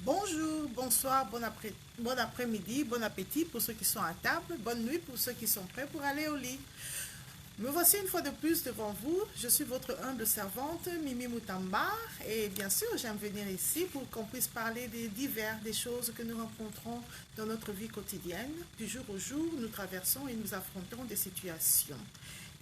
Bonjour, bonsoir, bon après-midi, bon appétit pour ceux qui sont à table, bonne nuit pour ceux qui sont prêts pour aller au lit. Me voici une fois de plus devant vous. Je suis votre humble servante, Mimi Moutamba, et bien sûr, j'aime venir ici pour qu'on puisse parler des choses que nous rencontrons dans notre vie quotidienne. Du jour au jour, nous traversons et nous affrontons des situations.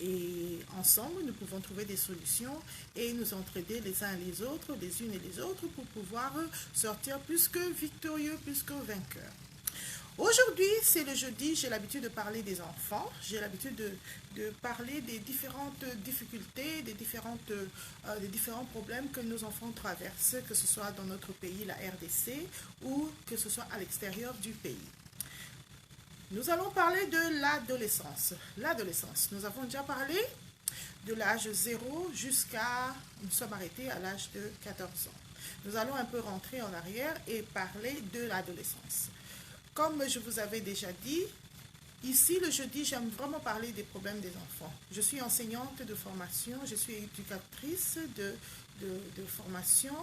Et ensemble, nous pouvons trouver des solutions et nous entraider les uns les autres, les unes et les autres, pour pouvoir sortir plus que victorieux, plus que vainqueurs. Aujourd'hui, c'est le jeudi, j'ai l'habitude de parler des enfants, j'ai l'habitude de parler des différentes difficultés, des différents problèmes que nos enfants traversent, que ce soit dans notre pays, la RDC, ou que ce soit à l'extérieur du pays. Nous allons parler de l'adolescence. L'adolescence, nous avons déjà parlé de l'âge 0 jusqu'à, nous sommes arrêtés à l'âge de 14 ans. Nous allons un peu rentrer en arrière et parler de l'adolescence. Comme je vous avais déjà dit, ici le jeudi, j'aime vraiment parler des problèmes des enfants. Je suis enseignante de formation, je suis éducatrice de formation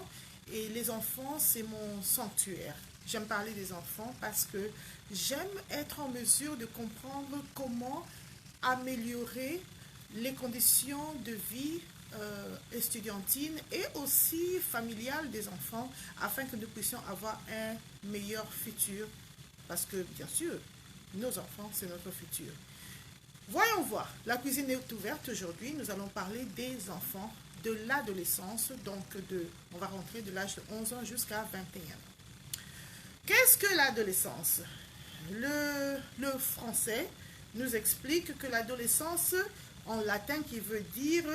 et les enfants, c'est mon sanctuaire. J'aime parler des enfants parce que j'aime être en mesure de comprendre comment améliorer les conditions de vie estudiantine et aussi familiale des enfants afin que nous puissions avoir un meilleur futur. Parce que, bien sûr, nos enfants, c'est notre futur. Voyons voir. La cuisine est ouverte aujourd'hui. Nous allons parler des enfants, de l'adolescence. Donc, on va rentrer de l'âge de 11 ans jusqu'à 21 ans. Qu'est-ce que l'adolescence? Le français nous explique que l'adolescence, en latin, qui veut dire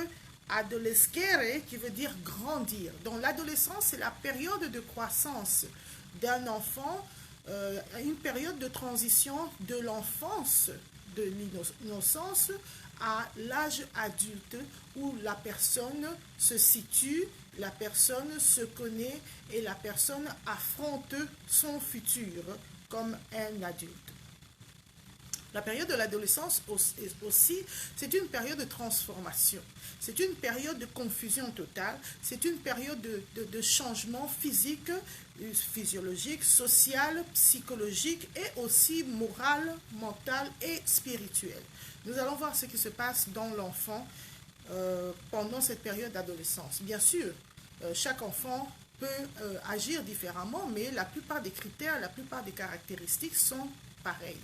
adolescere, qui veut dire grandir. Donc, l'adolescence, c'est la période de croissance d'un enfant, une période de transition de l'enfance, de l'innocence à l'âge adulte où la personne se situe, la personne se connaît et la personne affronte son futur comme un adulte. La période de l'adolescence aussi, c'est une période de transformation. C'est une période de confusion totale. C'est une période de changement physique, physiologique, social, psychologique et aussi moral, mental et spirituel. Nous allons voir ce qui se passe dans l'enfant pendant cette période d'adolescence. Bien sûr, chaque enfant peut agir différemment, mais la plupart des critères, la plupart des caractéristiques sont pareilles.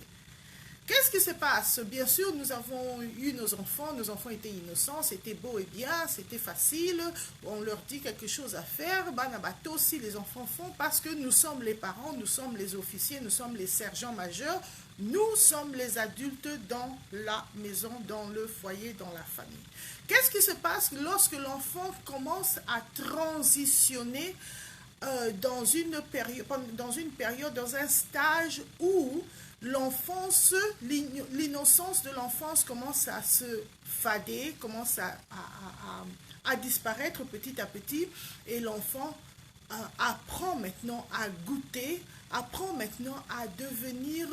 Qu'est-ce qui se passe? Bien sûr, nous avons eu nos enfants étaient innocents, c'était beau et bien, c'était facile, on leur dit quelque chose à faire, Banabato, si les enfants font, parce que nous sommes les parents, nous sommes les officiers, nous sommes les sergents majeurs, nous sommes les adultes dans la maison, dans le foyer, dans la famille. Qu'est-ce qui se passe lorsque l'enfant commence à transitionner dans une période, dans un stage où l'enfance, l'innocence de l'enfance commence à se fader, commence à disparaître petit à petit et l'enfant apprend maintenant à goûter, apprend maintenant à devenir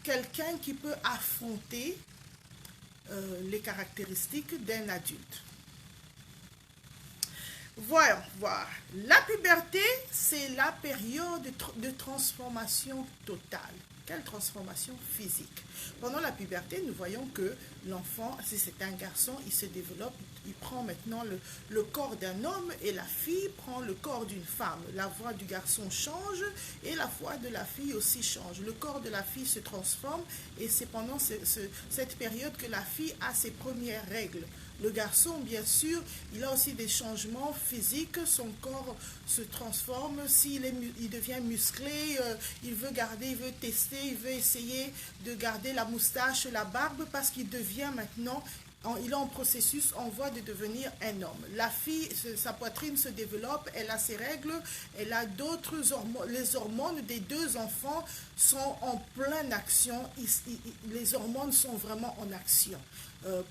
quelqu'un qui peut affronter les caractéristiques d'un adulte. Voyons voir. La puberté, c'est la période de transformation totale. Quelle transformation physique? Pendant la puberté, nous voyons que l'enfant, si c'est un garçon, il se développe, il prend maintenant le corps d'un homme et la fille prend le corps d'une femme. La voix du garçon change et la voix de la fille aussi change. Le corps de la fille se transforme et c'est pendant cette période que la fille a ses premières règles. Le garçon, bien sûr, il a aussi des changements physiques, son corps se transforme, il devient musclé, il veut tester, il veut essayer de garder la moustache, la barbe, parce qu'il devient maintenant, il est en processus, en voie de devenir un homme. La fille, sa poitrine se développe, elle a ses règles, elle a d'autres hormones, les hormones des deux enfants sont en pleine action, les hormones sont vraiment en action.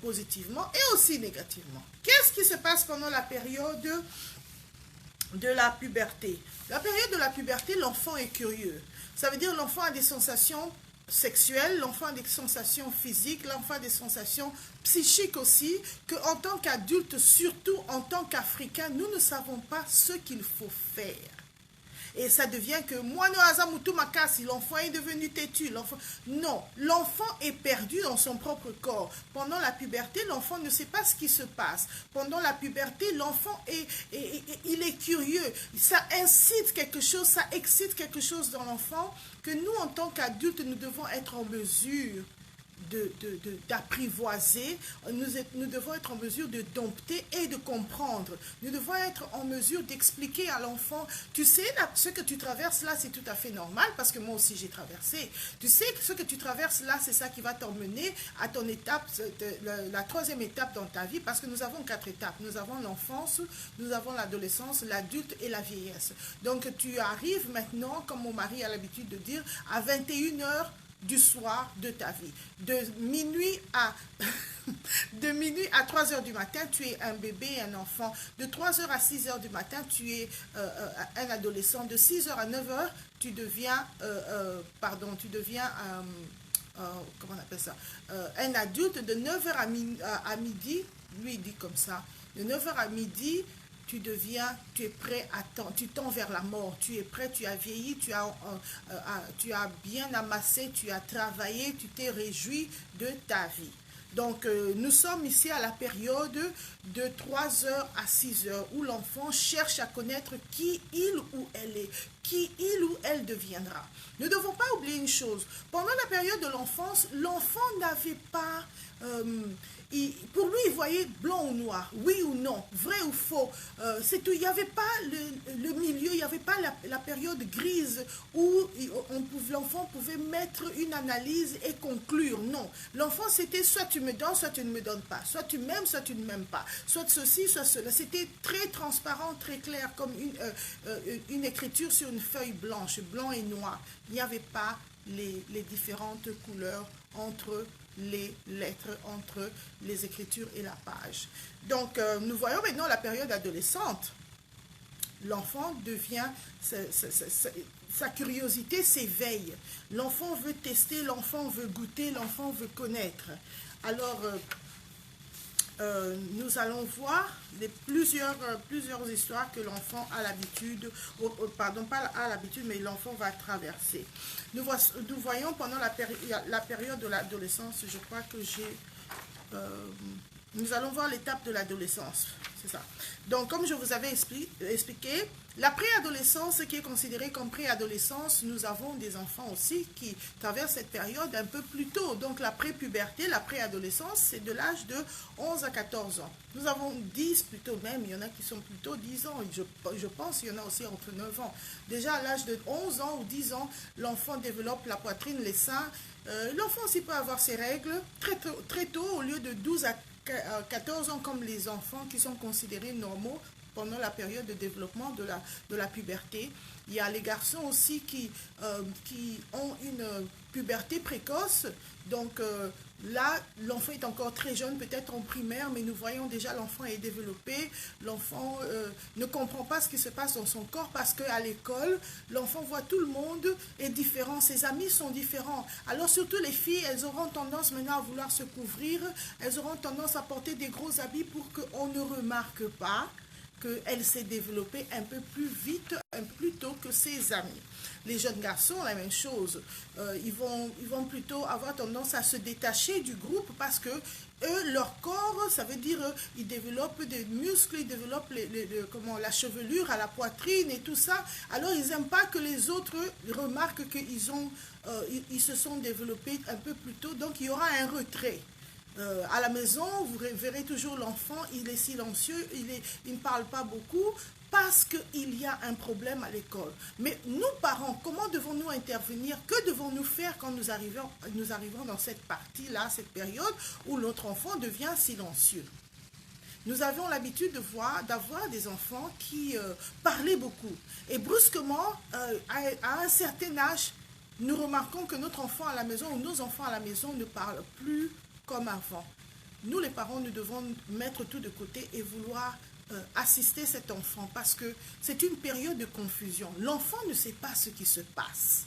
Positivement et aussi négativement. Qu'est-ce qui se passe pendant la période de la puberté? La période de la puberté, l'enfant est curieux. Ça veut dire l'enfant a des sensations sexuelles, l'enfant a des sensations physiques, l'enfant a des sensations psychiques aussi, qu'en tant qu'adulte, surtout en tant qu'Africain, nous ne savons pas ce qu'il faut faire. Et ça devient que moi, l'enfant est devenu têtu. Non, l'enfant est perdu dans son propre corps. Pendant la puberté, l'enfant ne sait pas ce qui se passe. Pendant la puberté, l'enfant il est curieux. Ça incite quelque chose, ça excite quelque chose dans l'enfant que nous, en tant qu'adultes, nous devons être en mesure d'apprivoiser, nous devons être en mesure de dompter et de comprendre. Nous devons être en mesure d'expliquer à l'enfant, tu sais, ce que tu traverses là, c'est tout à fait normal, parce que moi aussi j'ai traversé. Tu sais, ce que tu traverses là, c'est ça qui va t'emmener à ton étape, la troisième étape dans ta vie, parce que nous avons 4 étapes. Nous avons l'enfance, nous avons l'adolescence, l'adulte et la vieillesse. Donc tu arrives maintenant, comme mon mari a l'habitude de dire, à 21h du soir de ta vie. De minuit à 3h du matin, tu es un bébé, un enfant. De 3h à 6h du matin, tu es un adolescent. De 6h à 9h, tu deviens, comment on appelle ça, un adulte. De 9h à midi, lui il dit comme ça, de 9h à midi, tu es prêt tu tends vers la mort, tu es prêt, tu as vieilli, tu as bien amassé, tu as travaillé, tu t'es réjoui de ta vie. Donc, nous sommes ici à la période de 3h à 6h où l'enfant cherche à connaître qui il ou elle est, qui il ou elle deviendra. Ne devons pas oublier une chose. Pendant la période de l'enfance, l'enfant n'avait pas... pour lui, il voyait blanc ou noir, oui ou non, vrai ou faux. C'est tout. Il n'y avait pas le milieu, il n'y avait pas la période grise où l'enfant pouvait mettre une analyse et conclure. Non, l'enfant c'était soit tu me donnes, soit tu ne me donnes pas. Soit tu m'aimes, soit tu ne m'aimes pas. Soit ceci, soit cela. C'était très transparent, très clair, comme une écriture sur une feuille blanche, blanc et noir. Il n'y avait pas les différentes couleurs entre les lettres, entre les écritures et la page. Donc, nous voyons maintenant la période adolescente. L'enfant devient, sa curiosité s'éveille. L'enfant veut tester, l'enfant veut goûter, l'enfant veut connaître. Alors, nous allons voir plusieurs histoires que l'enfant a l'habitude, pardon, pas à l'habitude, mais l'enfant va traverser. Nous voyons pendant la période de l'adolescence, je crois que nous allons voir l'étape de l'adolescence, c'est ça. Donc, comme je vous avais expliqué, la préadolescence, ce qui est considéré comme préadolescence, nous avons des enfants aussi qui traversent cette période un peu plus tôt. Donc, la prépuberté, la préadolescence, c'est de l'âge de 11 à 14 ans. Nous avons 10 plutôt même, il y en a qui sont plutôt 10 ans, je pense qu'il y en a aussi entre 9 ans. Déjà à l'âge de 11 ans ou 10 ans, l'enfant développe la poitrine, les seins. L'enfant aussi peut avoir ses règles très tôt, au lieu de 12 à 14 ans comme les enfants qui sont considérés normaux pendant la période de développement de la puberté. Il y a les garçons aussi qui ont une puberté précoce. Donc là, l'enfant est encore très jeune, peut-être en primaire, mais nous voyons déjà l'enfant est développé. L'enfant ne comprend pas ce qui se passe dans son corps parce qu'à l'école, l'enfant voit tout le monde est différent. Ses amis sont différents. Alors surtout les filles, elles auront tendance maintenant à vouloir se couvrir. Elles auront tendance à porter des gros habits pour qu'on ne remarque pas qu'elle s'est développée un peu plus vite, un peu plus tôt que ses amis. Les jeunes garçons, la même chose. Ils vont plutôt avoir tendance à se détacher du groupe parce que eux, leur corps, ça veut dire ils développent des muscles, ils développent la chevelure à la poitrine et tout ça. Alors, ils n'aiment pas que les autres remarquent qu'ils se sont développés un peu plus tôt. Donc, il y aura un retrait. À la maison, vous verrez toujours l'enfant, il est silencieux, il ne parle pas beaucoup parce qu'il y a un problème à l'école. Mais nous, parents, comment devons-nous intervenir? Que devons-nous faire quand nous arrivons dans cette partie-là, cette période où notre enfant devient silencieux? Nous avons l'habitude d'avoir des enfants qui parlaient beaucoup. Et brusquement, à un certain âge, nous remarquons que notre enfant à la maison ou nos enfants à la maison ne parlent plus comme avant. Nous, les parents, nous devons mettre tout de côté et vouloir assister cet enfant parce que c'est une période de confusion. L'enfant ne sait pas ce qui se passe.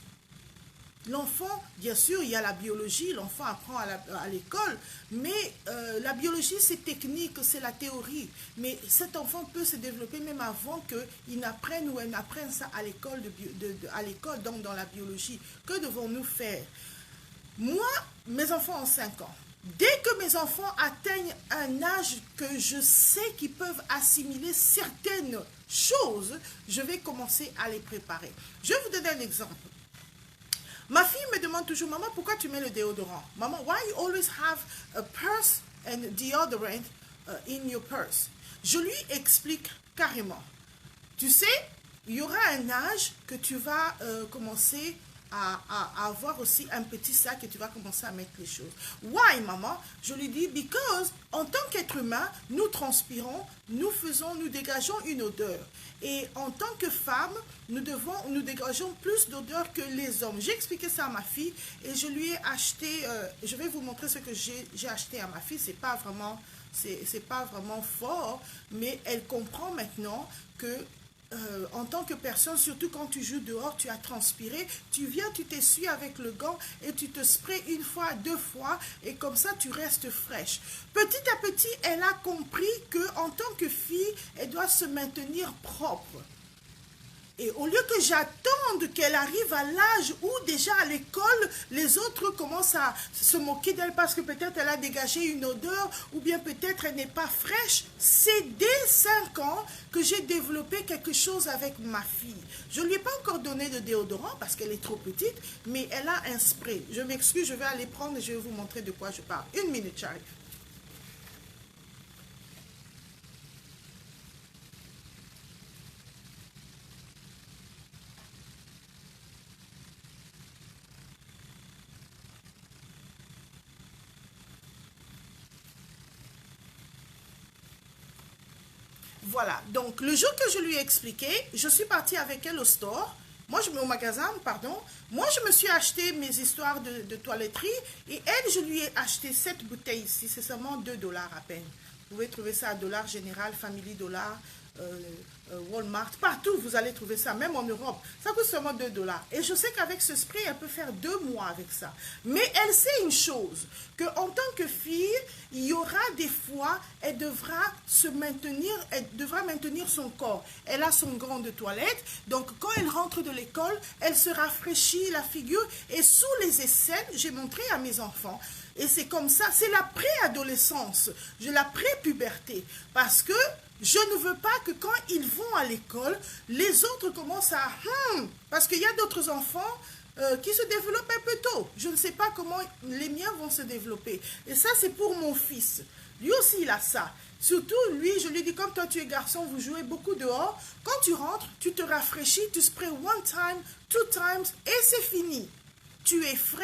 L'enfant, bien sûr, il y a la biologie, l'enfant apprend à l'école, mais la biologie, c'est technique, c'est la théorie. Mais cet enfant peut se développer même avant qu'il n'apprenne ou elle n'apprenne ça à l'école, donc dans la biologie. Que devons-nous faire? Moi, mes enfants ont 5 ans. Dès que mes enfants atteignent un âge que je sais qu'ils peuvent assimiler certaines choses, je vais commencer à les préparer. Je vais vous donner un exemple. Ma fille me demande toujours, maman, pourquoi tu mets le déodorant? Maman, why you always have a purse and deodorant in your purse? Je lui explique carrément. Tu sais, il y aura un âge que tu vas commencer à avoir aussi un petit sac et tu vas commencer à mettre les choses. Why, maman? Je lui dis, because en tant qu'être humain, nous transpirons, nous dégageons une odeur. Et en tant que femme, nous dégageons plus d'odeur que les hommes. J'ai expliqué ça à ma fille et je lui ai acheté, je vais vous montrer ce que j'ai acheté à ma fille. C'est pas vraiment fort, mais elle comprend maintenant que en tant que personne, surtout quand tu joues dehors, tu as transpiré, tu viens, tu t'essuies avec le gant et tu te sprays 1 fois, 2 fois et comme ça tu restes fraîche. Petit à petit, elle a compris qu'en tant que fille, elle doit se maintenir propre. Et au lieu que j'attende qu'elle arrive à l'âge où déjà à l'école, les autres commencent à se moquer d'elle parce que peut-être elle a dégagé une odeur ou bien peut-être elle n'est pas fraîche, c'est dès 5 ans que j'ai développé quelque chose avec ma fille. Je ne lui ai pas encore donné de déodorant parce qu'elle est trop petite, mais elle a un spray. Je m'excuse, je vais aller prendre et je vais vous montrer de quoi je parle. 1 minute, j'arrive. Voilà, donc le jour que je lui ai expliqué, je suis partie avec elle au store, au magasin, pardon. Moi, je me suis acheté mes histoires de toiletterie et elle, je lui ai acheté cette bouteille ici, c'est seulement 2 dollars à peine. Vous pouvez trouver ça à Dollar Général, Family Dollar, Walmart, partout vous allez trouver ça, même en Europe. Ça coûte seulement 2 dollars. Et je sais qu'avec ce spray, elle peut faire 2 mois avec ça. Mais elle sait une chose, qu'en tant que fille, il y aura des fois, elle devra maintenir son corps. Elle a son gant de toilette, donc quand elle rentre de l'école, elle se rafraîchit la figure et sous les aisselles, j'ai montré à mes enfants, et c'est comme ça, c'est la préadolescence, la prépuberté, parce que je ne veux pas que quand ils vont à l'école, les autres commencent à... parce qu'il y a d'autres enfants qui se développent un peu tôt. Je ne sais pas comment les miens vont se développer. Et ça, c'est pour mon fils. Lui aussi, il a ça. Surtout, lui, je lui dis, comme toi, tu es garçon, vous jouez beaucoup dehors. Quand tu rentres, tu te rafraîchis, tu sprays 1 time, 2 times, et c'est fini. Tu es frais.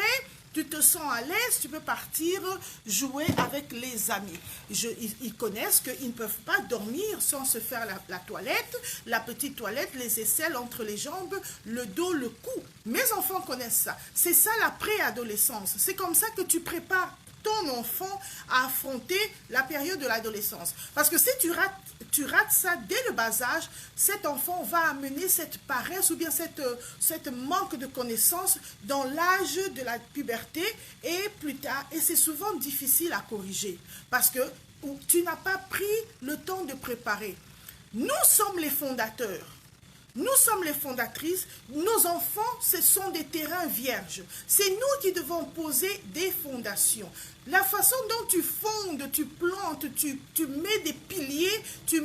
Tu te sens à l'aise, tu peux partir jouer avec les amis. Ils connaissent qu'ils ne peuvent pas dormir sans se faire la toilette, la petite toilette, les aisselles entre les jambes, le dos, le cou. Mes enfants connaissent ça. C'est ça la préadolescence. C'est comme ça que tu prépares ton enfant à affronter la période de l'adolescence. Parce que si tu rates ça dès le bas âge, cet enfant va amener cette paresse ou bien cette manque de connaissance dans l'âge de la puberté et plus tard. Et c'est souvent difficile à corriger parce que tu n'as pas pris le temps de préparer. Nous sommes les fondateurs. Nous sommes les fondatrices, nos enfants, ce sont des terrains vierges. C'est nous qui devons poser des fondations. La façon dont tu fondes, tu plantes, tu mets des piliers, tu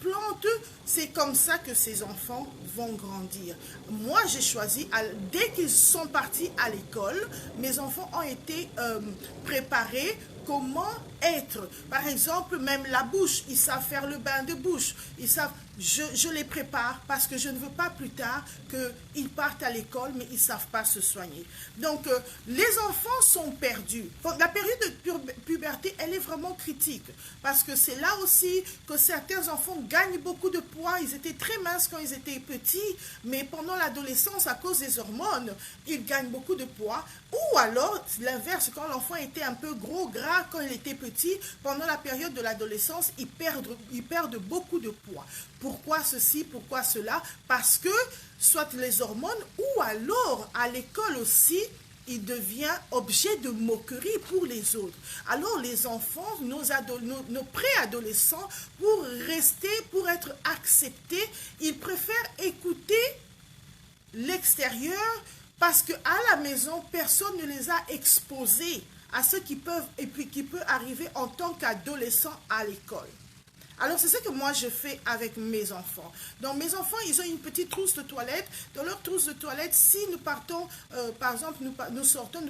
plantes, c'est comme ça que ces enfants vont grandir. Moi, j'ai choisi, dès qu'ils sont partis à l'école, mes enfants ont été préparés. Comment être? Par exemple, même la bouche, ils savent faire le bain de bouche. Ils savent, je les prépare parce que je ne veux pas plus tard qu'ils partent à l'école, mais ils ne savent pas se soigner. Donc, les enfants sont perdus. La période de puberté, elle est vraiment critique parce que c'est là aussi que certains enfants gagnent beaucoup de poids. Ils étaient très minces quand ils étaient petits, mais pendant l'adolescence, à cause des hormones, ils gagnent beaucoup de poids. Ou alors, l'inverse, quand l'enfant était un peu gros, gras, quand il était petit, pendant la période de l'adolescence, ils perdent beaucoup de poids. Pourquoi ceci, pourquoi cela? Parce que soit les hormones ou alors à l'école aussi, il devient objet de moquerie pour les autres. Alors les enfants, nos préadolescents, pour rester, pour être acceptés, ils préfèrent écouter l'extérieur parce qu'à la maison, personne ne les a exposés à ce qui peuvent et puis qui peut arriver en tant qu'adolescent à l'école. Alors, c'est ce que moi, je fais avec mes enfants. Donc, mes enfants, ils ont une petite trousse de toilette. Dans leur trousse de toilette, si nous partons, par exemple, nous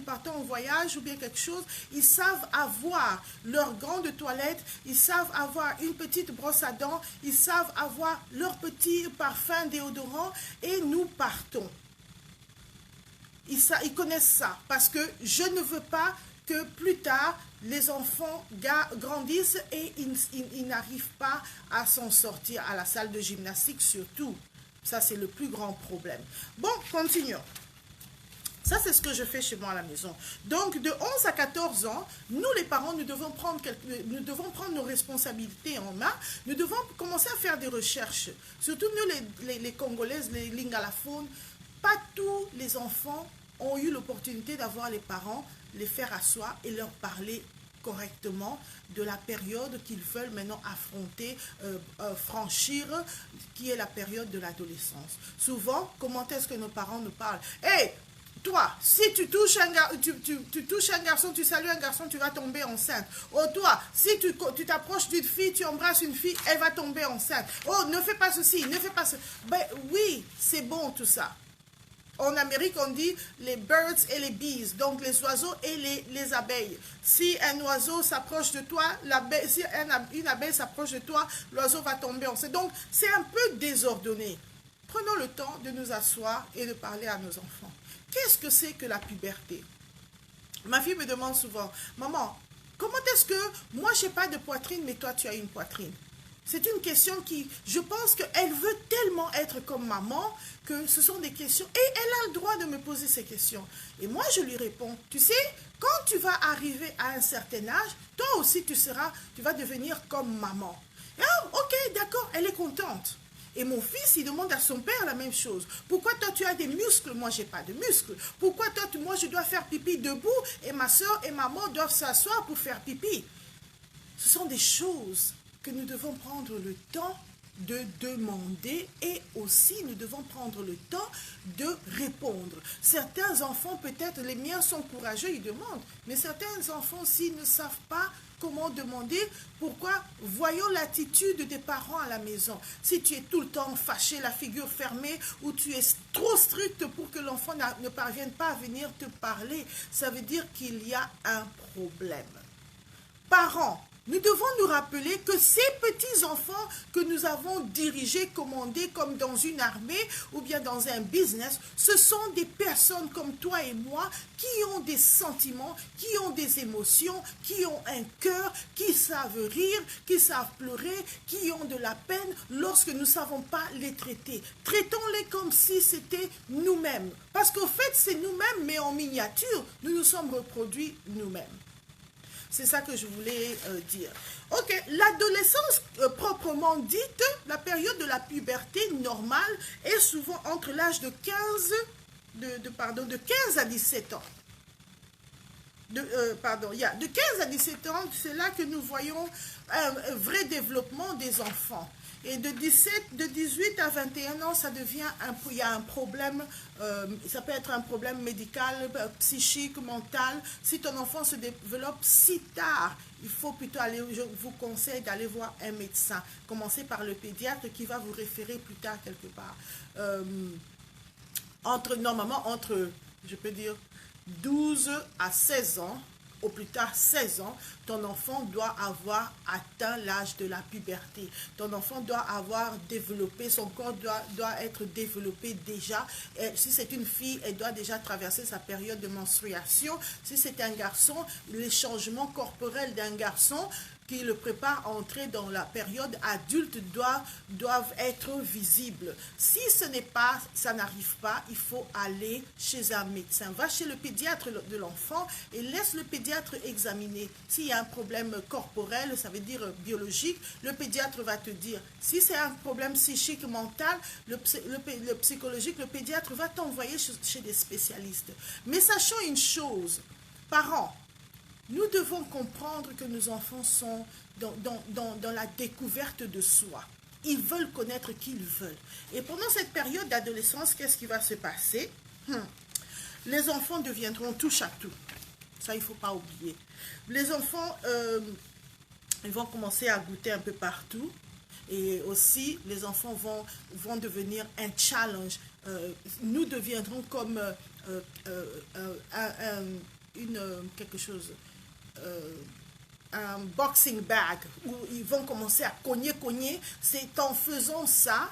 partons en voyage ou bien quelque chose, ils savent avoir leur grande toilette, ils savent avoir une petite brosse à dents, ils savent avoir leur petit parfum déodorant et nous partons. Ils connaissent ça parce que je ne veux pas que plus tard, les enfants grandissent et ils n'arrivent pas à s'en sortir à la salle de gymnastique surtout. Ça, c'est le plus grand problème. Bon, continuons. Ça, c'est ce que je fais chez moi à la maison. Donc, de 11 à 14 ans, nous, les parents, nous devons prendre nos responsabilités en main. Nous devons commencer à faire des recherches. Surtout nous, les Congolaises, les Lingalaphones, pas tous les enfants ont eu l'opportunité d'avoir les parents les faire asseoir et leur parler correctement de la période qu'ils veulent maintenant affronter, franchir, qui est la période de l'adolescence. Souvent, comment est-ce que nos parents nous parlent? Hey, toi, si tu touches tu touches un garçon, tu salues un garçon, tu vas tomber enceinte. Oh, toi, si tu t'approches d'une fille, tu embrasses une fille, elle va tomber enceinte. Oh, ne fais pas ceci, ne fais pas ce... Ben oui, c'est bon tout ça. En Amérique, on dit les birds et les bees, donc les oiseaux et les abeilles. Si un oiseau s'approche de toi, si une abeille s'approche de toi, l'oiseau va tomber enceinte. Donc, c'est un peu désordonné. Prenons le temps de nous asseoir et de parler à nos enfants. Qu'est-ce que c'est que la puberté? Ma fille me demande souvent, maman, comment est-ce que moi, je n'ai pas de poitrine, mais toi, tu as une poitrine? C'est une question qui, je pense qu'elle veut tellement être comme maman que ce sont des questions. Et elle a le droit de me poser ces questions. Et moi, je lui réponds, tu sais, quand tu vas arriver à un certain âge, toi aussi, tu vas devenir comme maman. Ah, ok, d'accord, elle est contente. Et mon fils, il demande à son père la même chose. Pourquoi toi, tu as des muscles, moi, je n'ai pas de muscles? Pourquoi toi, moi, je dois faire pipi debout et ma soeur et maman doivent s'asseoir pour faire pipi? Ce sont des choses que nous devons prendre le temps de demander et aussi nous devons prendre le temps de répondre. Certains enfants, peut-être les miens sont courageux, ils demandent, mais certains enfants aussi ne savent pas comment demander. Pourquoi? Voyons l'attitude des parents à la maison. Si tu es tout le temps fâché, la figure fermée, ou tu es trop strict pour que l'enfant ne parvienne pas à venir te parler, ça veut dire qu'il y a un problème. Parents, nous devons nous rappeler que ces petits-enfants que nous avons dirigés, commandés comme dans une armée ou bien dans un business, ce sont des personnes comme toi et moi qui ont des sentiments, qui ont des émotions, qui ont un cœur, qui savent rire, qui savent pleurer, qui ont de la peine lorsque nous ne savons pas les traiter. Traitons-les comme si c'était nous-mêmes. Parce qu'au fait, c'est nous-mêmes, mais en miniature, nous nous sommes reproduits nous-mêmes. C'est ça que je voulais dire. Ok, l'adolescence proprement dite, la période de la puberté normale est souvent entre l'âge de 15 à 17 ans. De 15 à 17 ans, c'est là que nous voyons un vrai développement des enfants. Et de 18 à 21 ans, il y a un problème, ça peut être un problème médical, psychique, mental. Si ton enfant se développe si tard, il faut plutôt je vous conseille d'aller voir un médecin. Commencez par le pédiatre qui va vous référer plus tard quelque part. Normalement, je peux dire, 12 à 16 ans, au plus tard 16 ans, ton enfant doit avoir atteint l'âge de la puberté. Ton enfant doit avoir développé, son corps doit être développé déjà. Et si c'est une fille, elle doit déjà traverser sa période de menstruation. Si c'est un garçon, les changements corporels d'un garçon qui le préparent à entrer dans la période adulte doivent être visibles. Si ce n'est pas, ça n'arrive pas, il faut aller chez un médecin. Va chez le pédiatre de l'enfant et laisse le pédiatre examiner. S'il y a un problème corporel, ça veut dire biologique, le pédiatre va te dire. Si c'est un problème psychique, mental, le psychologique, le pédiatre va t'envoyer chez des spécialistes. Mais sachons une chose, parents, nous devons comprendre que nos enfants sont dans la découverte de soi. Ils veulent connaître qui ils veulent. Et pendant cette période d'adolescence, qu'est-ce qui va se passer? Les enfants deviendront touche à tout. Ça, il ne faut pas oublier. Les enfants, ils vont commencer à goûter un peu partout. Et aussi, les enfants vont devenir un challenge. Nous deviendrons comme quelque chose... un boxing bag où ils vont commencer à cogner. C'est en faisant ça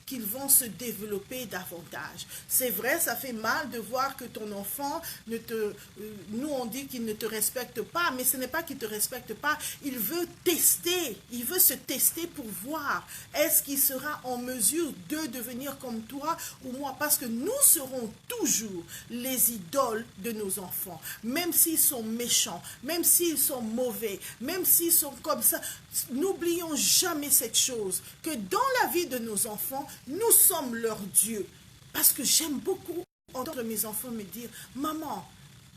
qu'ils vont se développer davantage. C'est vrai, ça fait mal de voir que ton enfant nous on dit qu'il ne te respecte pas, mais ce n'est pas qu'il ne te respecte pas, il veut tester, il veut se tester pour voir est-ce qu'il sera en mesure de devenir comme toi ou moi, parce que nous serons toujours les idoles de nos enfants, même s'ils sont méchants, même s'ils sont mauvais, même s'ils sont comme ça. N'oublions jamais cette chose, que dans la vie de nos enfants, nous sommes leur Dieu. Parce que j'aime beaucoup entendre mes enfants me dire, « Maman,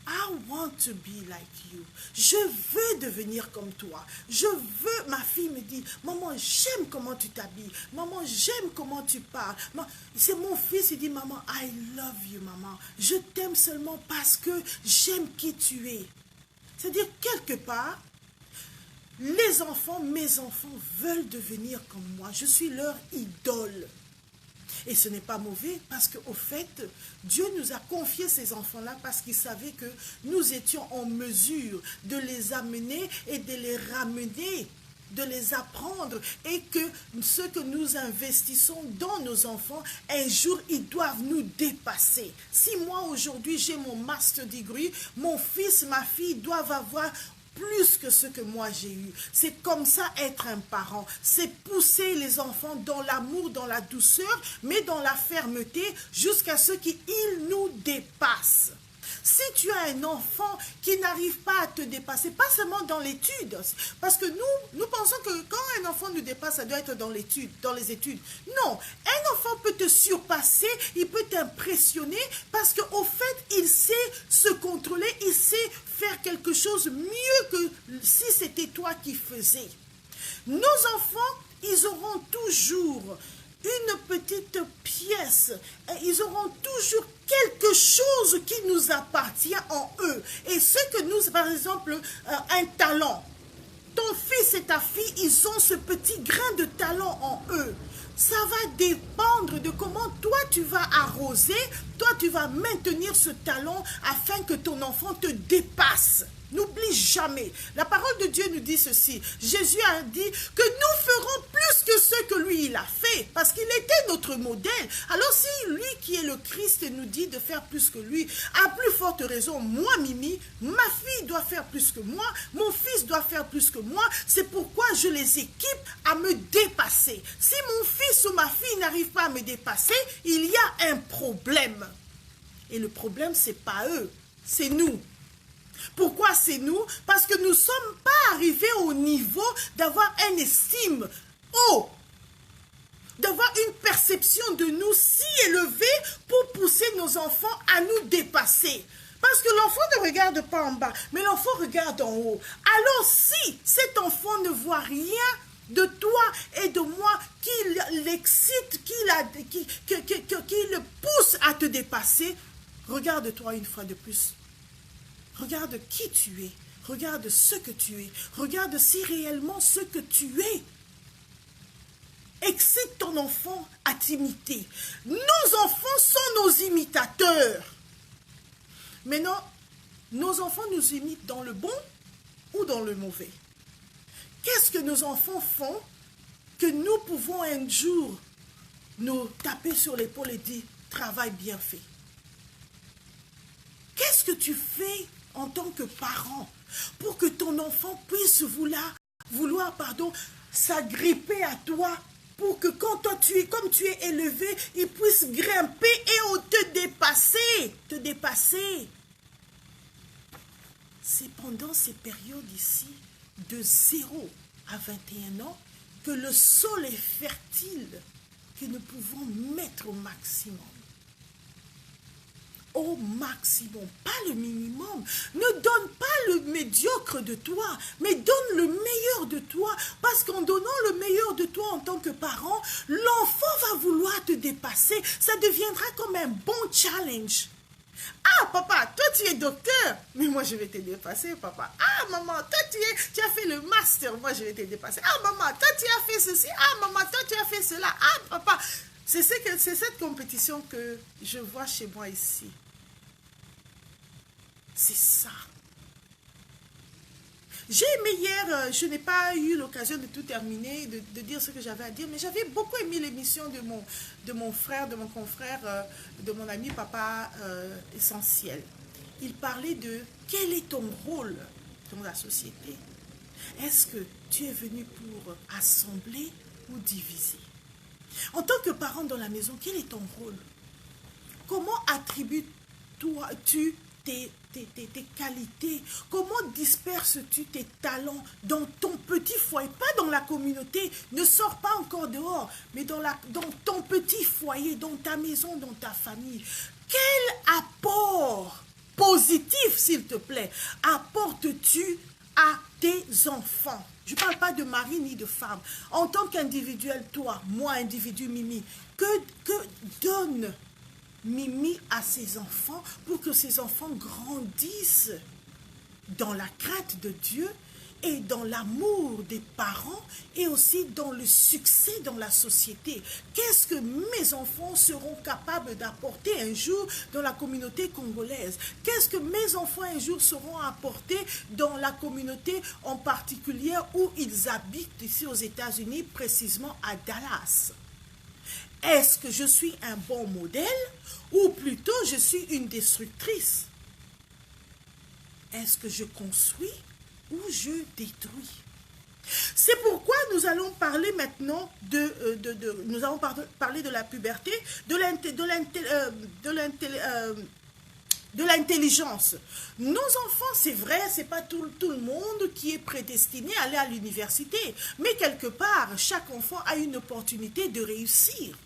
I want to be like you. Je veux devenir comme toi. Je veux, ma fille me dit, maman, j'aime comment tu t'habilles. Maman, j'aime comment tu parles. C'est mon fils, il dit, maman, I love you, maman. Je t'aime seulement parce que j'aime qui tu es. » C'est-à-dire, quelque part, les enfants, mes enfants veulent devenir comme moi. Je suis leur idole. Et ce n'est pas mauvais parce qu'au fait, Dieu nous a confié ces enfants-là parce qu'il savait que nous étions en mesure de les amener et de les ramener, de les apprendre, et que ce que nous investissons dans nos enfants, un jour, ils doivent nous dépasser. Si moi, aujourd'hui, j'ai mon master degree, mon fils, ma fille doivent avoir plus que ce que moi j'ai eu. C'est comme ça être un parent. C'est pousser les enfants dans l'amour, dans la douceur, mais dans la fermeté, jusqu'à ce qu'ils nous dépassent. Si tu as un enfant qui n'arrive pas à te dépasser, pas seulement dans l'étude, parce que nous pensons que quand un enfant nous dépasse, ça doit être dans l'étude, dans les études. Non, un enfant peut te surpasser, il peut t'impressionner, parce qu'au fait, il sait se contrôler, il sait faire quelque chose mieux que si c'était toi qui faisais. Nos enfants, ils auront toujours une petite pièce, ils auront toujours quelque chose qui nous appartient en eux. Et ce que nous, par exemple, un talent, ton fils et ta fille, ils ont ce petit grain de talent en eux. Ça va dépendre de comment toi tu vas arroser, toi tu vas maintenir ce talent afin que ton enfant te dépasse. N'oublie jamais, la parole de Dieu nous dit ceci, Jésus a dit que nous ferons plus que ce que lui il a fait, parce qu'il était notre modèle. Alors si lui qui est le Christ nous dit de faire plus que lui, à plus forte raison, moi Mimi, ma fille doit faire plus que moi, mon fils doit faire plus que moi, c'est pourquoi je les équipe à me dépasser. Si mon fils ou ma fille n'arrive pas à me dépasser, il y a un problème. Et le problème, c'est pas eux, c'est nous. Pourquoi c'est nous? Parce que nous ne sommes pas arrivés au niveau d'avoir une estime haut, d'avoir une perception de nous si élevée pour pousser nos enfants à nous dépasser. Parce que l'enfant ne regarde pas en bas, mais l'enfant regarde en haut. Alors si cet enfant ne voit rien de toi et de moi qui l'excite, qui le pousse à te dépasser, regarde-toi une fois de plus. Regarde qui tu es, regarde ce que tu es, regarde si réellement ce que tu es. Excite ton enfant à t'imiter. Nos enfants sont nos imitateurs. Maintenant, nos enfants nous imitent dans le bon ou dans le mauvais. Qu'est-ce que nos enfants font que nous pouvons un jour nous taper sur l'épaule et dire « travail bien fait ». Qu'est-ce que tu fais en tant que parent pour que ton enfant puisse vouloir, pardon, s'agripper à toi pour que quand toi comme tu es élevé, ils puissent grimper et te dépasser, te dépasser. C'est pendant ces périodes ici, de 0 à 21 ans, que le sol est fertile, que nous pouvons mettre au maximum. Au maximum, pas le minimum. Ne donne pas le médiocre de toi, mais donne le meilleur de toi. Parce qu'en donnant le meilleur de toi en tant que parent, l'enfant va vouloir te dépasser. Ça deviendra comme un bon challenge. Ah, papa, toi tu es docteur, mais moi je vais te dépasser, papa. Ah, maman, toi tu as fait le master, moi je vais te dépasser. Ah, maman, toi tu as fait ceci. Ah, maman, toi tu as fait cela. Ah, papa. C'est cette compétition que je vois chez moi ici. C'est ça. J'ai aimé hier, je n'ai pas eu l'occasion de tout terminer, de dire ce que j'avais à dire, mais j'avais beaucoup aimé l'émission de mon frère, de mon confrère, de mon ami Papa Essentiel. Il parlait de quel est ton rôle dans la société. Est-ce que tu es venu pour assembler ou diviser? En tant que parent dans la maison, quel est ton rôle? Comment attribues-tu tes qualités? Comment disperses-tu tes talents dans ton petit foyer? Pas dans la communauté, ne sors pas encore dehors, mais dans ton petit foyer, dans ta maison, dans ta famille. Quel apport positif, s'il te plaît, apportes-tu à tes enfants? Je ne parle pas de mari ni de femme. En tant qu'individuel, toi, moi, individu Mimi, que donne Mimi à ses enfants pour que ses enfants grandissent dans la crainte de Dieu et dans l'amour des parents et aussi dans le succès dans la société? Qu'est-ce que mes enfants seront capables d'apporter un jour dans la communauté congolaise? Qu'est-ce que mes enfants un jour seront apporter dans la communauté en particulier où ils habitent ici aux États-Unis, précisément à Dallas? Est-ce que je suis un bon modèle ou plutôt je suis une destructrice? Est-ce que je construis ou je détruis? C'est pourquoi nous allons parler maintenant parler de la puberté, de l'intelligence. Nos enfants, c'est vrai, c'est pas tout le monde qui est prédestiné à aller à l'université, mais quelque part, chaque enfant a une opportunité de réussir.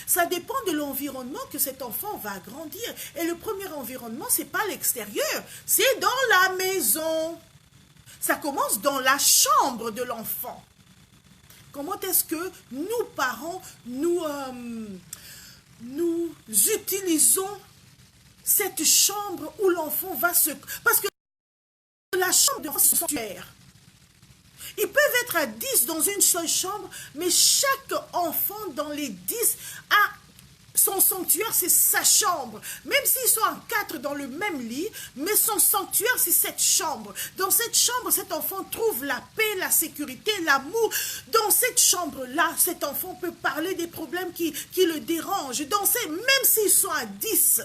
Ça dépend de l'environnement que cet enfant va grandir. Et le premier environnement, c'est pas l'extérieur, c'est dans la maison. Ça commence dans la chambre de l'enfant. Comment est-ce que nous, parents, nous utilisons cette chambre où l'enfant va se... Parce que la chambre de l'enfant, c'est son sanctuaire. Ils peuvent être à 10 dans une seule chambre, mais chaque enfant dans les 10 a son sanctuaire, c'est sa chambre. Même s'ils sont en 4 dans le même lit, mais son sanctuaire, c'est cette chambre. Dans cette chambre, cet enfant trouve la paix, la sécurité, l'amour. Dans cette chambre-là, cet enfant peut parler des problèmes qui le dérangent. Même s'ils sont à 10,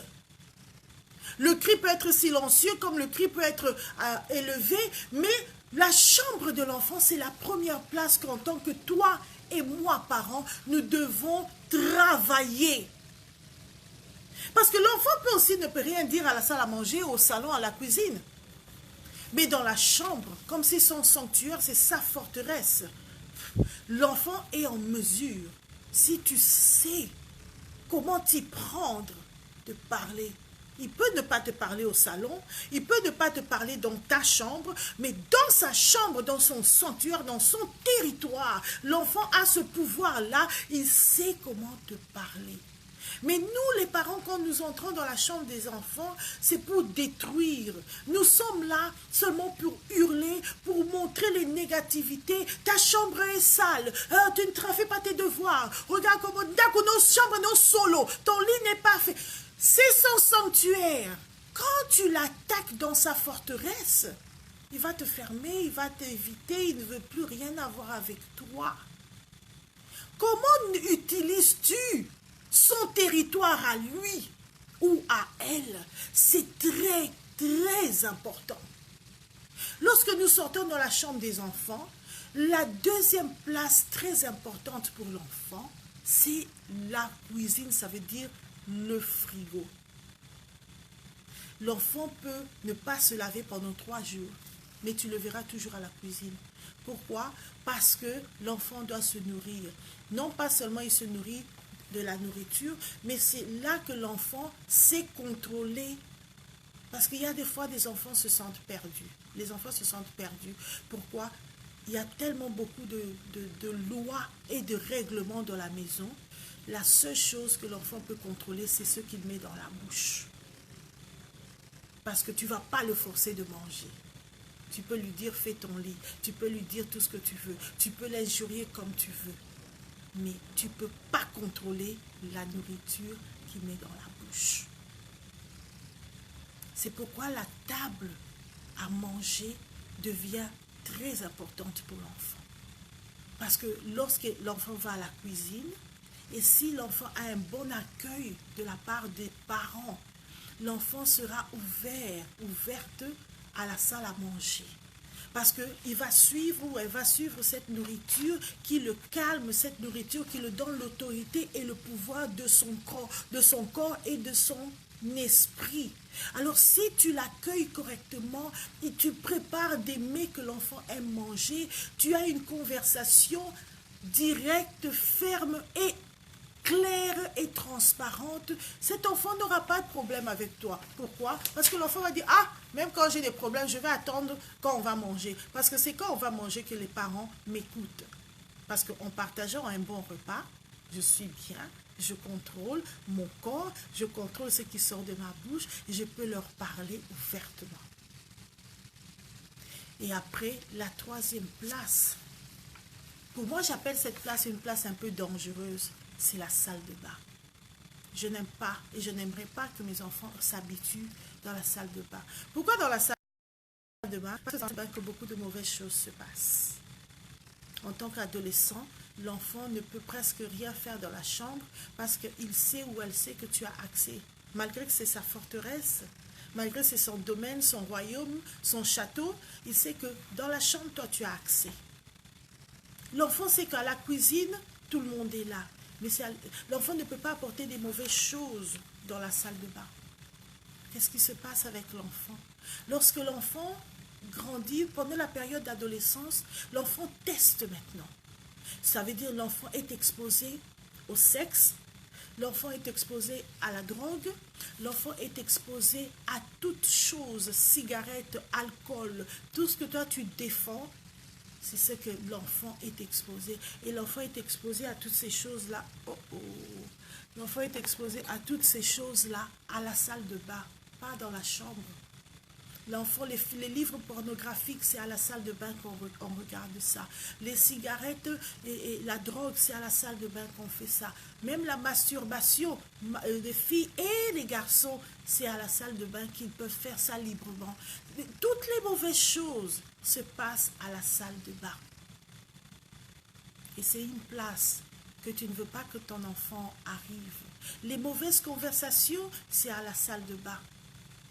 le cri peut être silencieux comme le cri peut être élevé, mais la chambre de l'enfant, c'est la première place qu'en tant que toi et moi, parents, nous devons travailler. Parce que l'enfant peut aussi ne peut rien dire à la salle à manger, au salon, à la cuisine. Mais dans la chambre, comme c'est son sanctuaire, c'est sa forteresse. L'enfant est en mesure, si tu sais comment t'y prendre, de parler. Il peut ne pas te parler au salon, il peut ne pas te parler dans ta chambre, mais dans sa chambre, dans son sanctuaire, dans son territoire, l'enfant a ce pouvoir-là, il sait comment te parler. Mais nous, les parents, quand nous entrons dans la chambre des enfants, c'est pour détruire. Nous sommes là seulement pour hurler, pour montrer les négativités. Ta chambre est sale, tu ne fais pas tes devoirs. Regarde comment nos chambres, nos solos, ton lit n'est pas fait. C'est son sanctuaire. Quand tu l'attaques dans sa forteresse, il va te fermer, il va t'éviter, il ne veut plus rien avoir avec toi. Comment utilises-tu son territoire à lui ou à elle? C'est très, très important. Lorsque nous sortons dans la chambre des enfants, La deuxième place très importante pour l'enfant, c'est la cuisine, ça veut dire le frigo. L'enfant peut ne pas se laver pendant 3 jours, mais tu le verras toujours à la cuisine. Pourquoi? Parce que l'enfant doit se nourrir. Non pas seulement il se nourrit de la nourriture, mais c'est là que l'enfant sait contrôler. Parce qu'il y a des fois, des enfants se sentent perdus. Les enfants se sentent perdus. Pourquoi? Il y a tellement beaucoup de lois et de règlements dans la maison. La seule chose que l'enfant peut contrôler, c'est ce qu'il met dans la bouche. Parce que tu ne vas pas le forcer de manger. Tu peux lui dire fais ton lit, tu peux lui dire tout ce que tu veux, tu peux l'injurier comme tu veux. Mais tu ne peux pas contrôler la nourriture qu'il met dans la bouche. C'est pourquoi la table à manger devient très importante pour l'enfant. Parce que lorsque l'enfant va à la cuisine, et si l'enfant a un bon accueil de la part des parents, l'enfant sera ouverte à la salle à manger. Parce qu'il va suivre ou elle va suivre cette nourriture qui le calme, cette nourriture qui le donne l'autorité et le pouvoir de son corps et de son esprit. Alors si tu l'accueilles correctement et tu prépares des mets que l'enfant aime manger, tu as une conversation directe, ferme et claire et transparente, cet enfant n'aura pas de problème avec toi. Pourquoi? Parce que l'enfant va dire, ah, même quand j'ai des problèmes, je vais attendre quand on va manger. Parce que c'est quand on va manger que les parents m'écoutent. Parce qu'en partageant un bon repas, je suis bien, je contrôle mon corps, je contrôle ce qui sort de ma bouche et je peux leur parler ouvertement. Et après, la troisième place. Pour moi, j'appelle cette place une place un peu dangereuse. C'est la salle de bain. Je n'aime pas et je n'aimerais pas que mes enfants s'habituent dans la salle de bain. Pourquoi dans la salle de bain? Parce que dans la salle de bain que beaucoup de mauvaises choses se passent. En tant qu'adolescent, l'enfant ne peut presque rien faire dans la chambre parce qu'il sait ou elle sait que tu as accès. Malgré que c'est sa forteresse, malgré que c'est son domaine, son royaume, son château, il sait que dans la chambre, toi, tu as accès. L'enfant sait qu'à la cuisine, tout le monde est là. Mais l'enfant ne peut pas apporter des mauvaises choses dans la salle de bain. Qu'est-ce qui se passe avec l'enfant? Lorsque l'enfant grandit, pendant la période d'adolescence, l'enfant teste maintenant. Ça veut dire l'enfant est exposé au sexe, l'enfant est exposé à la drogue, l'enfant est exposé à toutes choses, cigarettes, alcool, tout ce que toi tu défends. C'est ce que l'enfant est exposé. Et l'enfant est exposé à toutes ces choses-là. L'enfant est exposé à toutes ces choses-là à la salle de bain, pas dans la chambre. L'enfant, les livres pornographiques, c'est à la salle de bain qu'on regarde ça. Les cigarettes et la drogue, c'est à la salle de bain qu'on fait ça. Même la masturbation des filles et des garçons, c'est à la salle de bain qu'ils peuvent faire ça librement. Toutes les mauvaises choses se passent à la salle de bain. Et c'est une place que tu ne veux pas que ton enfant arrive. Les mauvaises conversations, c'est à la salle de bain.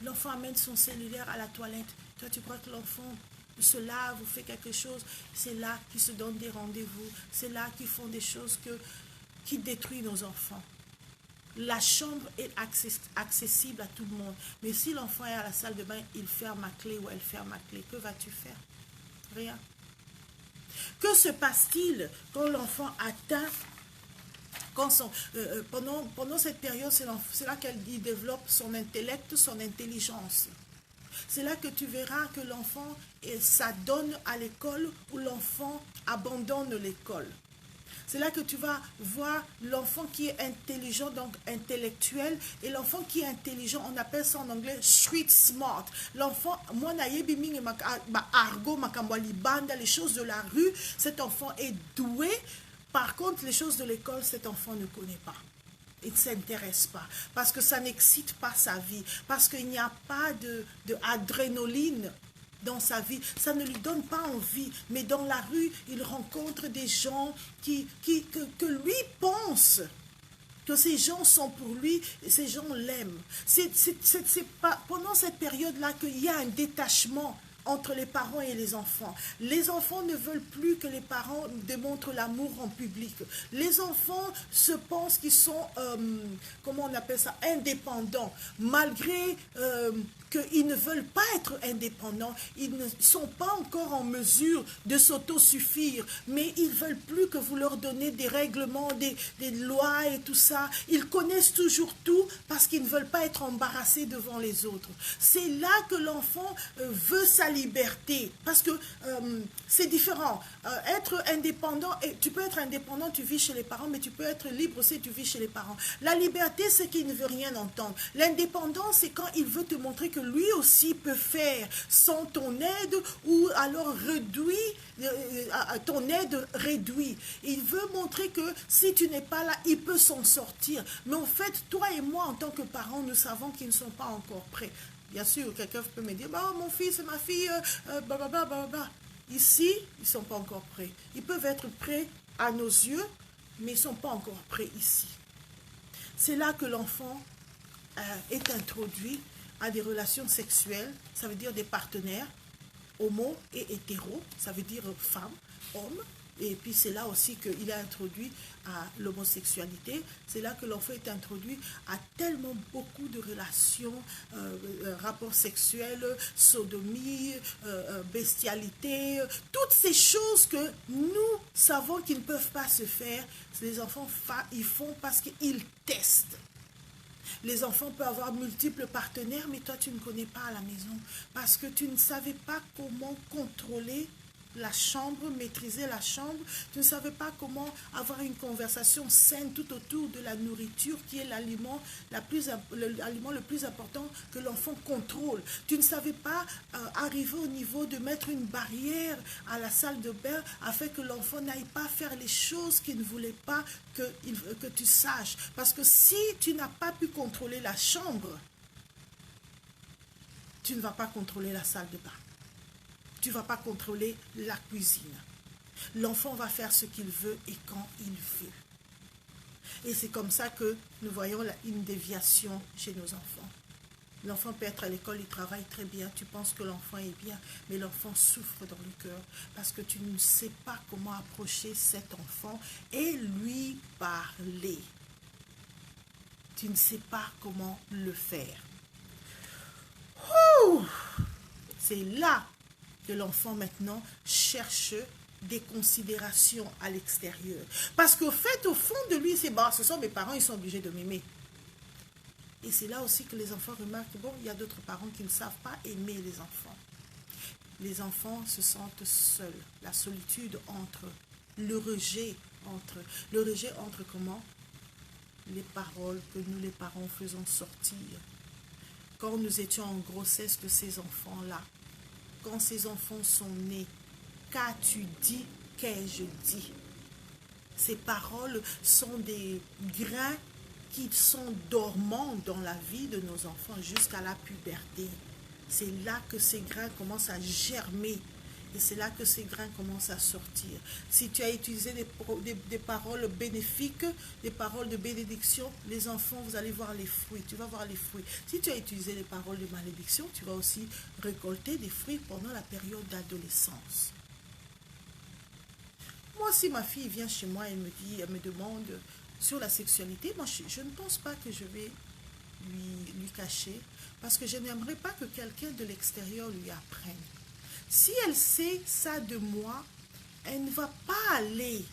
L'enfant amène son cellulaire à la toilette. Toi, tu crois que l'enfant se lave ou fait quelque chose? C'est là qu'ils se donnent des rendez-vous. C'est là qu'ils font des choses qui détruisent nos enfants. La chambre est accessible à tout le monde. Mais si l'enfant est à la salle de bain, il ferme ma clé ou elle ferme ma clé. Que vas-tu faire? Rien. Que se passe-t-il quand l'enfant atteint... pendant cette période, c'est là qu'il développe son intellect, son intelligence. C'est là que tu verras que l'enfant s'adonne à l'école ou l'enfant abandonne l'école. C'est là que tu vas voir l'enfant qui est intelligent, donc intellectuel, et l'enfant qui est intelligent, on appelle ça en anglais street smart. L'enfant, moi, argot, banda, les choses de la rue, cet enfant est doué. Par contre, les choses de l'école, cet enfant ne connaît pas. Il ne s'intéresse pas. Parce que ça n'excite pas sa vie. Parce qu'il n'y a pas d'adrénaline dans sa vie. Ça ne lui donne pas envie. Mais dans la rue, il rencontre des gens que lui pense que ces gens sont pour lui et ces gens l'aiment. C'est pas pendant cette période-là qu'il y a un détachement entre les parents et les enfants. Les enfants ne veulent plus que les parents démontrent l'amour en public. Les enfants se pensent qu'ils sont, comment on appelle ça, indépendants, malgré qu'ils ne veulent pas être indépendants. Ils ne sont pas encore en mesure de s'autosuffire, mais ils ne veulent plus que vous leur donnez des règlements, des lois et tout ça. Ils connaissent toujours tout parce qu'ils ne veulent pas être embarrassés devant les autres. C'est là que l'enfant veut sa liberté, parce que c'est différent. Être indépendant, et tu peux être indépendant, tu vis chez les parents, mais tu peux être libre aussi, tu vis chez les parents. La liberté, c'est qu'il ne veut rien entendre. L'indépendance, c'est quand il veut te montrer que lui aussi peut faire sans ton aide, ou alors réduit, ton aide réduit. Il veut montrer que si tu n'es pas là, il peut s'en sortir. Mais en fait, toi et moi, en tant que parents, nous savons qu'ils ne sont pas encore prêts. Bien sûr, quelqu'un peut me dire, bah, mon fils et ma fille, blablabla. Ici, ils ne sont pas encore prêts. Ils peuvent être prêts à nos yeux, mais ils ne sont pas encore prêts ici. C'est là que l'enfant est introduit à des relations sexuelles, ça veut dire des partenaires, homo et hétéro, ça veut dire femme, homme. Et puis c'est là aussi qu'il est introduit à l'homosexualité. C'est là que l'enfant est introduit à tellement beaucoup de relations, rapports sexuels, sodomie, bestialité, toutes ces choses que nous savons qu'ils ne peuvent pas se faire. Les enfants, ils font parce qu'ils testent. Les enfants peuvent avoir multiples partenaires, mais toi, tu ne connais pas à la maison parce que tu ne savais pas comment contrôler la chambre, maîtriser la chambre. Tu ne savais pas comment avoir une conversation saine tout autour de la nourriture qui est l'aliment le plus important que l'enfant contrôle. Tu ne savais pas arriver au niveau de mettre une barrière à la salle de bain afin que l'enfant n'aille pas faire les choses qu'il ne voulait pas que tu saches. Parce que si tu n'as pas pu contrôler la chambre, tu ne vas pas contrôler la salle de bain. Tu ne vas pas contrôler la cuisine. L'enfant va faire ce qu'il veut et quand il veut. Et c'est comme ça que nous voyons une déviation chez nos enfants. L'enfant peut être à l'école, il travaille très bien, tu penses que l'enfant est bien, mais l'enfant souffre dans le cœur parce que tu ne sais pas comment approcher cet enfant et lui parler. Tu ne sais pas comment le faire. Ouh! C'est là que l'enfant maintenant cherche des considérations à l'extérieur. Parce qu'au fait, au fond de lui, c'est bon, ce sont mes parents, ils sont obligés de m'aimer. Et c'est là aussi que les enfants remarquent, bon, il y a d'autres parents qui ne savent pas aimer les enfants. Les enfants se sentent seuls. La solitude entre, le rejet entre comment? Les paroles que nous, les parents, faisons sortir. Quand nous étions en grossesse de ces enfants-là, quand ces enfants sont nés, qu'as-tu dit, qu'ai-je dit? Ces paroles sont des grains qui sont dormants dans la vie de nos enfants jusqu'à la puberté. C'est là que ces grains commencent à germer. Et c'est là que ces grains commencent à sortir. Si tu as utilisé des paroles bénéfiques, des paroles de bénédiction, les enfants, vous allez voir les fruits. Tu vas voir les fruits. Si tu as utilisé des paroles de malédiction, tu vas aussi récolter des fruits pendant la période d'adolescence. Moi, si ma fille vient chez moi et elle me demande sur la sexualité, moi, je ne pense pas que je vais lui cacher, parce que je n'aimerais pas que quelqu'un de l'extérieur lui apprenne. Si elle sait ça de moi, elle ne va pas aller.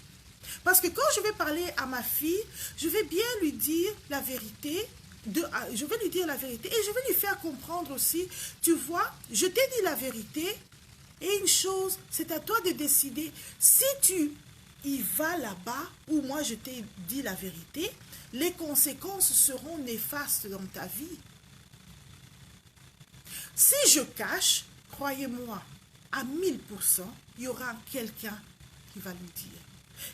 Parce que quand je vais parler à ma fille, je vais bien lui dire la vérité. Je vais lui dire la vérité et je vais lui faire comprendre aussi, tu vois, je t'ai dit la vérité et une chose, c'est à toi de décider. Si tu y vas là-bas où moi je t'ai dit la vérité, les conséquences seront néfastes dans ta vie. Si je cache, croyez-moi, à 1000%, il y aura quelqu'un qui va lui dire.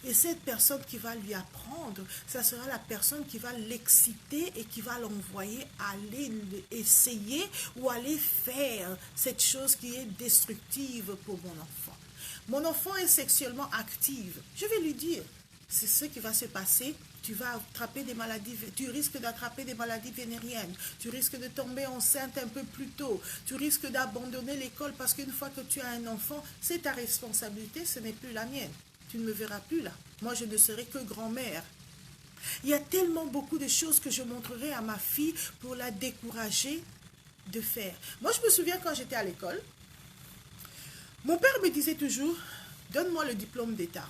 Et cette personne qui va lui apprendre, ça sera la personne qui va l'exciter et qui va l'envoyer aller essayer ou aller faire cette chose qui est destructive pour mon enfant. Mon enfant est sexuellement active. Je vais lui dire, c'est ce qui va se passer tu vas attraper des maladies, tu risques d'attraper des maladies vénériennes, tu risques de tomber enceinte un peu plus tôt, tu risques d'abandonner l'école parce qu'une fois que tu as un enfant, c'est ta responsabilité, ce n'est plus la mienne. Tu ne me verras plus là. Moi, je ne serai que grand-mère. Il y a tellement beaucoup de choses que je montrerai à ma fille pour la décourager de faire. Moi, je me souviens quand j'étais à l'école, mon père me disait toujours, donne-moi le diplôme d'État.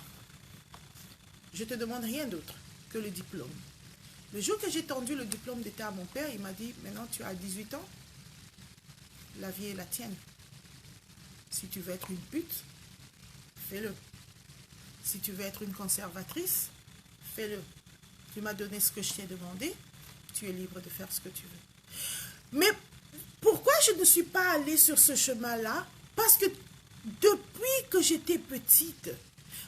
Je ne te demande rien d'autre que le diplôme. Le jour que j'ai tendu le diplôme d'État à mon père, il m'a dit, maintenant tu as 18 ans, la vie est la tienne. Si tu veux être une pute, fais-le. Si tu veux être une conservatrice, fais-le. Tu m'as donné ce que je t'ai demandé, tu es libre de faire ce que tu veux. Mais pourquoi je ne suis pas allée sur ce chemin-là? Parce que depuis que j'étais petite,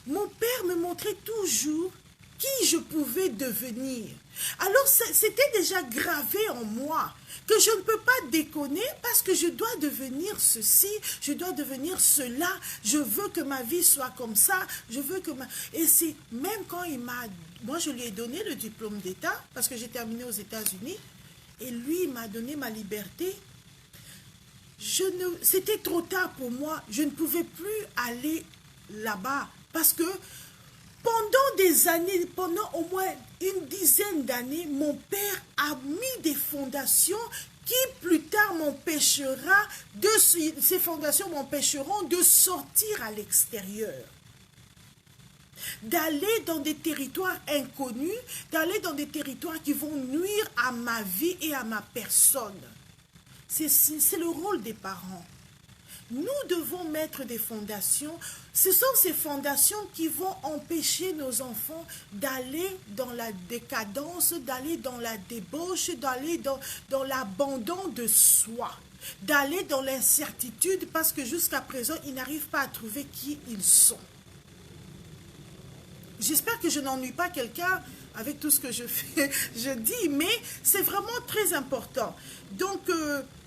mon père me montrait toujours qui je pouvais devenir. Alors c'était déjà gravé en moi que je ne peux pas déconner parce que je dois devenir ceci, je dois devenir cela, je veux que ma vie soit comme ça, je veux que ma... Et c'est même quand il m'a... Moi, je lui ai donné le diplôme d'État parce que j'ai terminé aux États-Unis et lui, il m'a donné ma liberté. C'était trop tard pour moi, je ne pouvais plus aller là-bas parce que pendant des années, pendant au moins une dizaine d'années, mon père a mis des fondations qui plus tard m'empêchera ces fondations m'empêcheront de sortir à l'extérieur, d'aller dans des territoires inconnus, d'aller dans des territoires qui vont nuire à ma vie et à ma personne. C'est le rôle des parents. Nous devons mettre des fondations. Ce sont ces fondations qui vont empêcher nos enfants d'aller dans la décadence, d'aller dans la débauche, d'aller dans l'abandon de soi, d'aller dans l'incertitude parce que jusqu'à présent, ils n'arrivent pas à trouver qui ils sont. J'espère que je n'ennuie pas quelqu'un avec tout ce que je dis, mais c'est vraiment très important. Donc,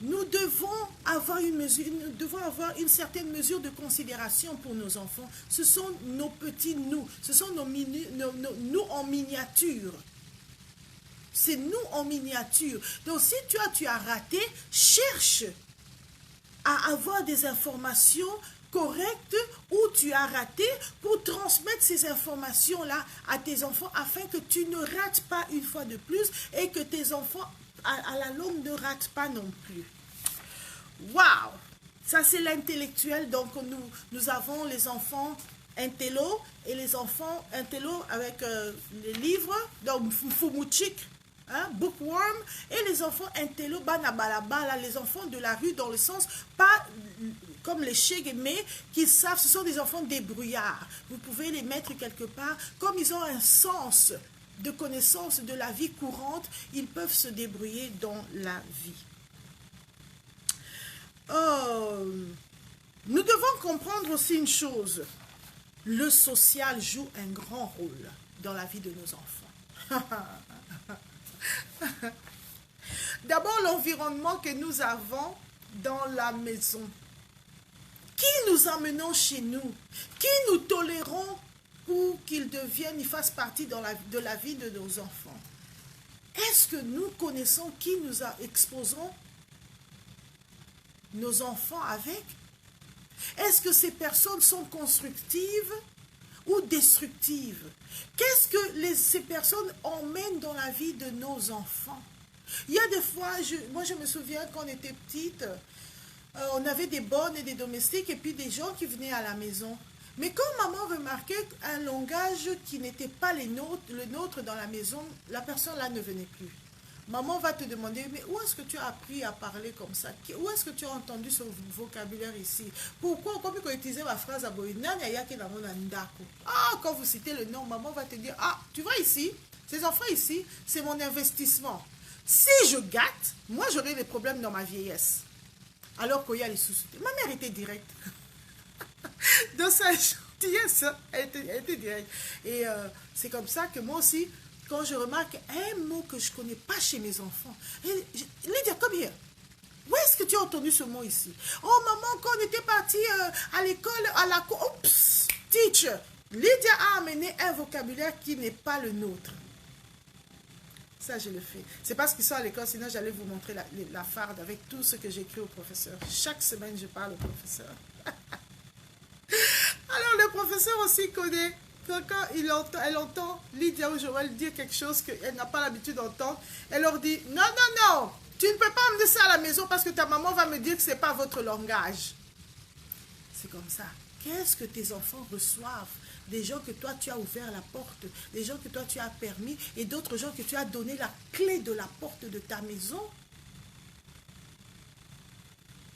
nous devons avoir une certaine mesure de considération pour nos enfants. Ce sont nos petits nous, ce sont nos nous en miniature. C'est nous en miniature. Donc, si tu as raté, cherche à avoir des informations correcte où tu as raté pour transmettre ces informations-là à tes enfants afin que tu ne rates pas une fois de plus et que tes enfants à la longue ne ratent pas non plus. Waouh! Ça c'est l'intellectuel, donc nous avons les enfants intello et les enfants intello avec les livres, donc Fumuchik, hein, bookworm, et les enfants intello banabalaba, les enfants de la rue dans le sens pas comme les chéguémés qui savent, ce sont des enfants débrouillards. Vous pouvez les mettre quelque part, comme ils ont un sens de connaissance de la vie courante, ils peuvent se débrouiller dans la vie. Nous devons comprendre aussi une chose. Le social joue un grand rôle dans la vie de nos enfants. D'abord, l'environnement que nous avons dans la maison. Qui nous emmenons chez nous? Qui nous tolérons pour qu'ils deviennent, ils fassent partie de la vie de nos enfants? Est-ce que nous connaissons qui nous exposons nos enfants avec? Est-ce que ces personnes sont constructives ou destructives? Qu'est-ce que ces personnes emmènent dans la vie de nos enfants? Il y a des fois, moi je me souviens quand on était petite, on avait des bonnes et des domestiques et puis des gens qui venaient à la maison. Mais quand maman remarquait un langage qui n'était pas le nôtre dans la maison, la personne là ne venait plus. Maman va te demander, mais où est-ce que tu as appris à parler comme ça? Où est-ce que tu as entendu ce vocabulaire ici? Pourquoi, comme tu utilisais ma phrase à Boïna, quand vous citez le nom, maman va te dire, ah, tu vois ici, ces enfants ici, c'est mon investissement. Si je gâte, moi j'aurai des problèmes dans ma vieillesse. Alors qu'il y a les soucis. Ma mère était directe. Dans sa gentillesse, elle était directe. Et c'est comme ça que moi aussi, quand je remarque un mot que je ne connais pas chez mes enfants, Lydia, come here. Où est-ce que tu as entendu ce mot ici? Oh maman, quand on était parti à l'école, à la cour, oups, teacher, Lydia a amené un vocabulaire qui n'est pas le nôtre. Ça, je le fais. C'est parce qu'ils sont à l'école, sinon j'allais vous montrer la farde avec tout ce que j'écris au professeur. Chaque semaine, je parle au professeur. Alors, le professeur aussi connaît. Quand elle entend Lydia ou Joël dire quelque chose qu'elle n'a pas l'habitude d'entendre, elle leur dit, non, non, non, tu ne peux pas emmener ça à la maison parce que ta maman va me dire que ce n'est pas votre langage. C'est comme ça. Qu'est-ce que tes enfants reçoivent? Des gens que toi, tu as ouvert la porte, des gens que toi, tu as permis, et d'autres gens que tu as donné la clé de la porte de ta maison.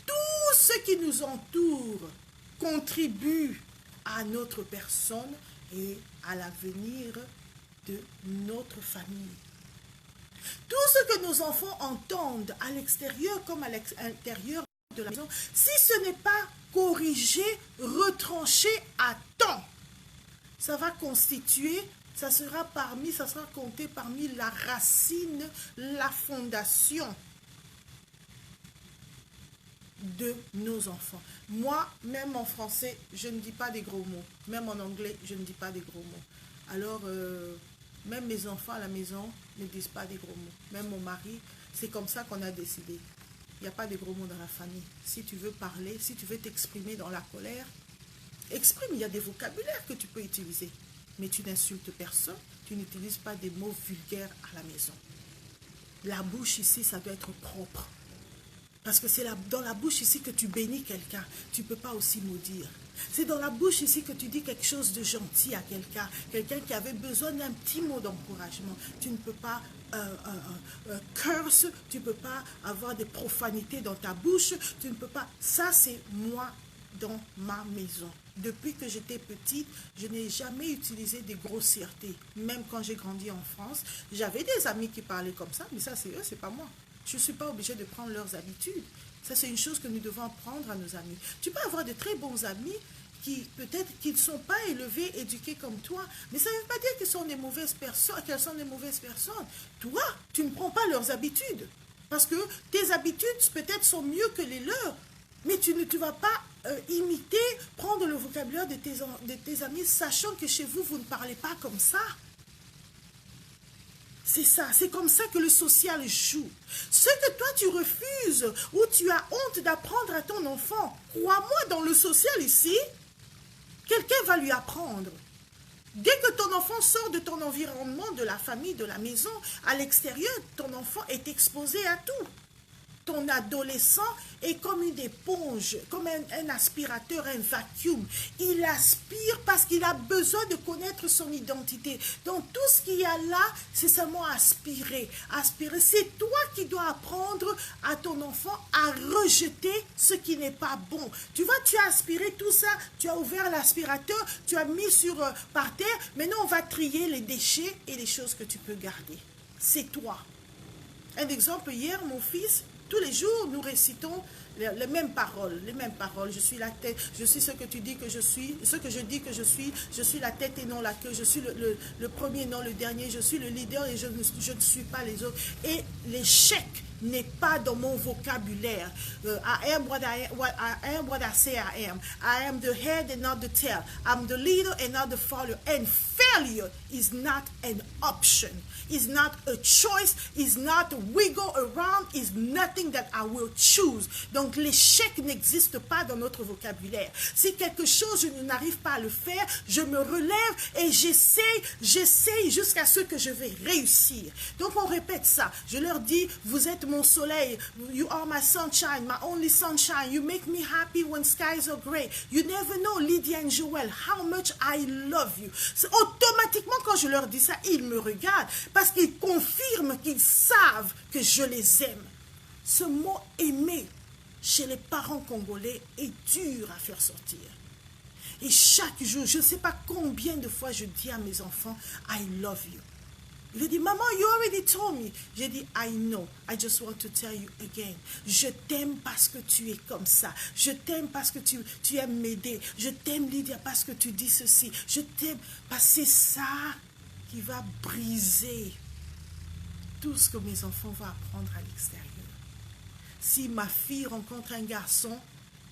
Tout ce qui nous entoure contribue à notre personne et à l'avenir de notre famille. Tout ce que nos enfants entendent à l'extérieur comme à l'intérieur de la maison, si ce n'est pas corrigé, retranché à temps, ça va constituer, ça sera compté parmi la racine, la fondation de nos enfants. Moi, même en français, je ne dis pas des gros mots. Même en anglais, je ne dis pas des gros mots. Alors, même mes enfants à la maison ne disent pas des gros mots. Même mon mari, c'est comme ça qu'on a décidé. Il n'y a pas de gros mots dans la famille. Si tu veux parler, si tu veux t'exprimer dans la colère, exprime. Il y a des vocabulaires que tu peux utiliser. Mais tu n'insultes personne. Tu n'utilises pas des mots vulgaires à la maison. La bouche ici, ça doit être propre. Parce que c'est dans la bouche ici que tu bénis quelqu'un. Tu ne peux pas aussi maudire. C'est dans la bouche ici que tu dis quelque chose de gentil à quelqu'un. Quelqu'un qui avait besoin d'un petit mot d'encouragement. Tu ne peux pas curse. Tu ne peux pas avoir des profanités dans ta bouche. Tu ne peux pas... Ça, c'est moi dans ma maison. Depuis que j'étais petite, je n'ai jamais utilisé des grossièretés. Même quand j'ai grandi en France, j'avais des amis qui parlaient comme ça. Mais ça, c'est eux, c'est pas moi. Je ne suis pas obligée de prendre leurs habitudes. Ça, c'est une chose que nous devons apprendre à nos amis. Tu peux avoir de très bons amis qui, peut-être, qui ne sont pas élevés, éduqués comme toi. Mais ça ne veut pas dire qu'ils sont des mauvaises personnes, qu'elles sont des mauvaises personnes. Toi, tu ne prends pas leurs habitudes. Parce que tes habitudes, peut-être, sont mieux que les leurs. Mais tu ne vas pas imiter, prendre le vocabulaire de tes amis, sachant que chez vous, vous ne parlez pas comme ça. C'est ça, c'est comme ça que le social joue. Ce que toi tu refuses ou tu as honte d'apprendre à ton enfant, crois-moi, dans le social ici, quelqu'un va lui apprendre. Dès que ton enfant sort de ton environnement, de la famille, de la maison, à l'extérieur, ton enfant est exposé à tout. Ton adolescent est comme une éponge, comme un aspirateur, un vacuum. Il aspire parce qu'il a besoin de connaître son identité. Donc tout ce qu'il y a là, c'est seulement aspirer. Aspirer, c'est toi qui dois apprendre à ton enfant à rejeter ce qui n'est pas bon. Tu vois, tu as aspiré tout ça, tu as ouvert l'aspirateur, tu as mis par terre. Maintenant, on va trier les déchets et les choses que tu peux garder. C'est toi. Un exemple, hier, mon fils... Tous les jours, nous récitons les mêmes paroles, Je suis la tête, je suis ce que tu dis que je suis, ce que je dis que je suis la tête et non la queue, je suis le premier, non le dernier, je suis le leader et je ne suis pas les autres. Et l'échec n'est pas dans mon vocabulaire. I am what I say I am. I am the head and not the tail. I'm the leader and not the follower. And failure is not an option. Is not a choice. Is not a wiggle around. Is nothing that I will choose. Donc l'échec n'existe pas dans notre vocabulaire. Si quelque chose je n'arrive pas à le faire, je me relève et j'essaye jusqu'à ce que je vais réussir. Donc on répète ça. Je leur dis, vous êtes mon soleil. You are my sunshine, my only sunshine. You make me happy when skies are gray. You never know, Lydia and Joel, how much I love you. Automatiquement, quand je leur dis ça, ils me regardent parce qu'ils confirment qu'ils savent que je les aime. Ce mot aimer chez les parents congolais est dur à faire sortir. Et chaque jour, je ne sais pas combien de fois je dis à mes enfants, I love you. Il dit, maman, you already told me. J'ai dit, I know. I just want to tell you again. Je t'aime parce que tu es comme ça. Je t'aime parce que tu aimes m'aider. Je t'aime, Lydia, parce que tu dis ceci. Je t'aime parce que c'est ça qui va briser tout ce que mes enfants vont apprendre à l'extérieur. Si ma fille rencontre un garçon,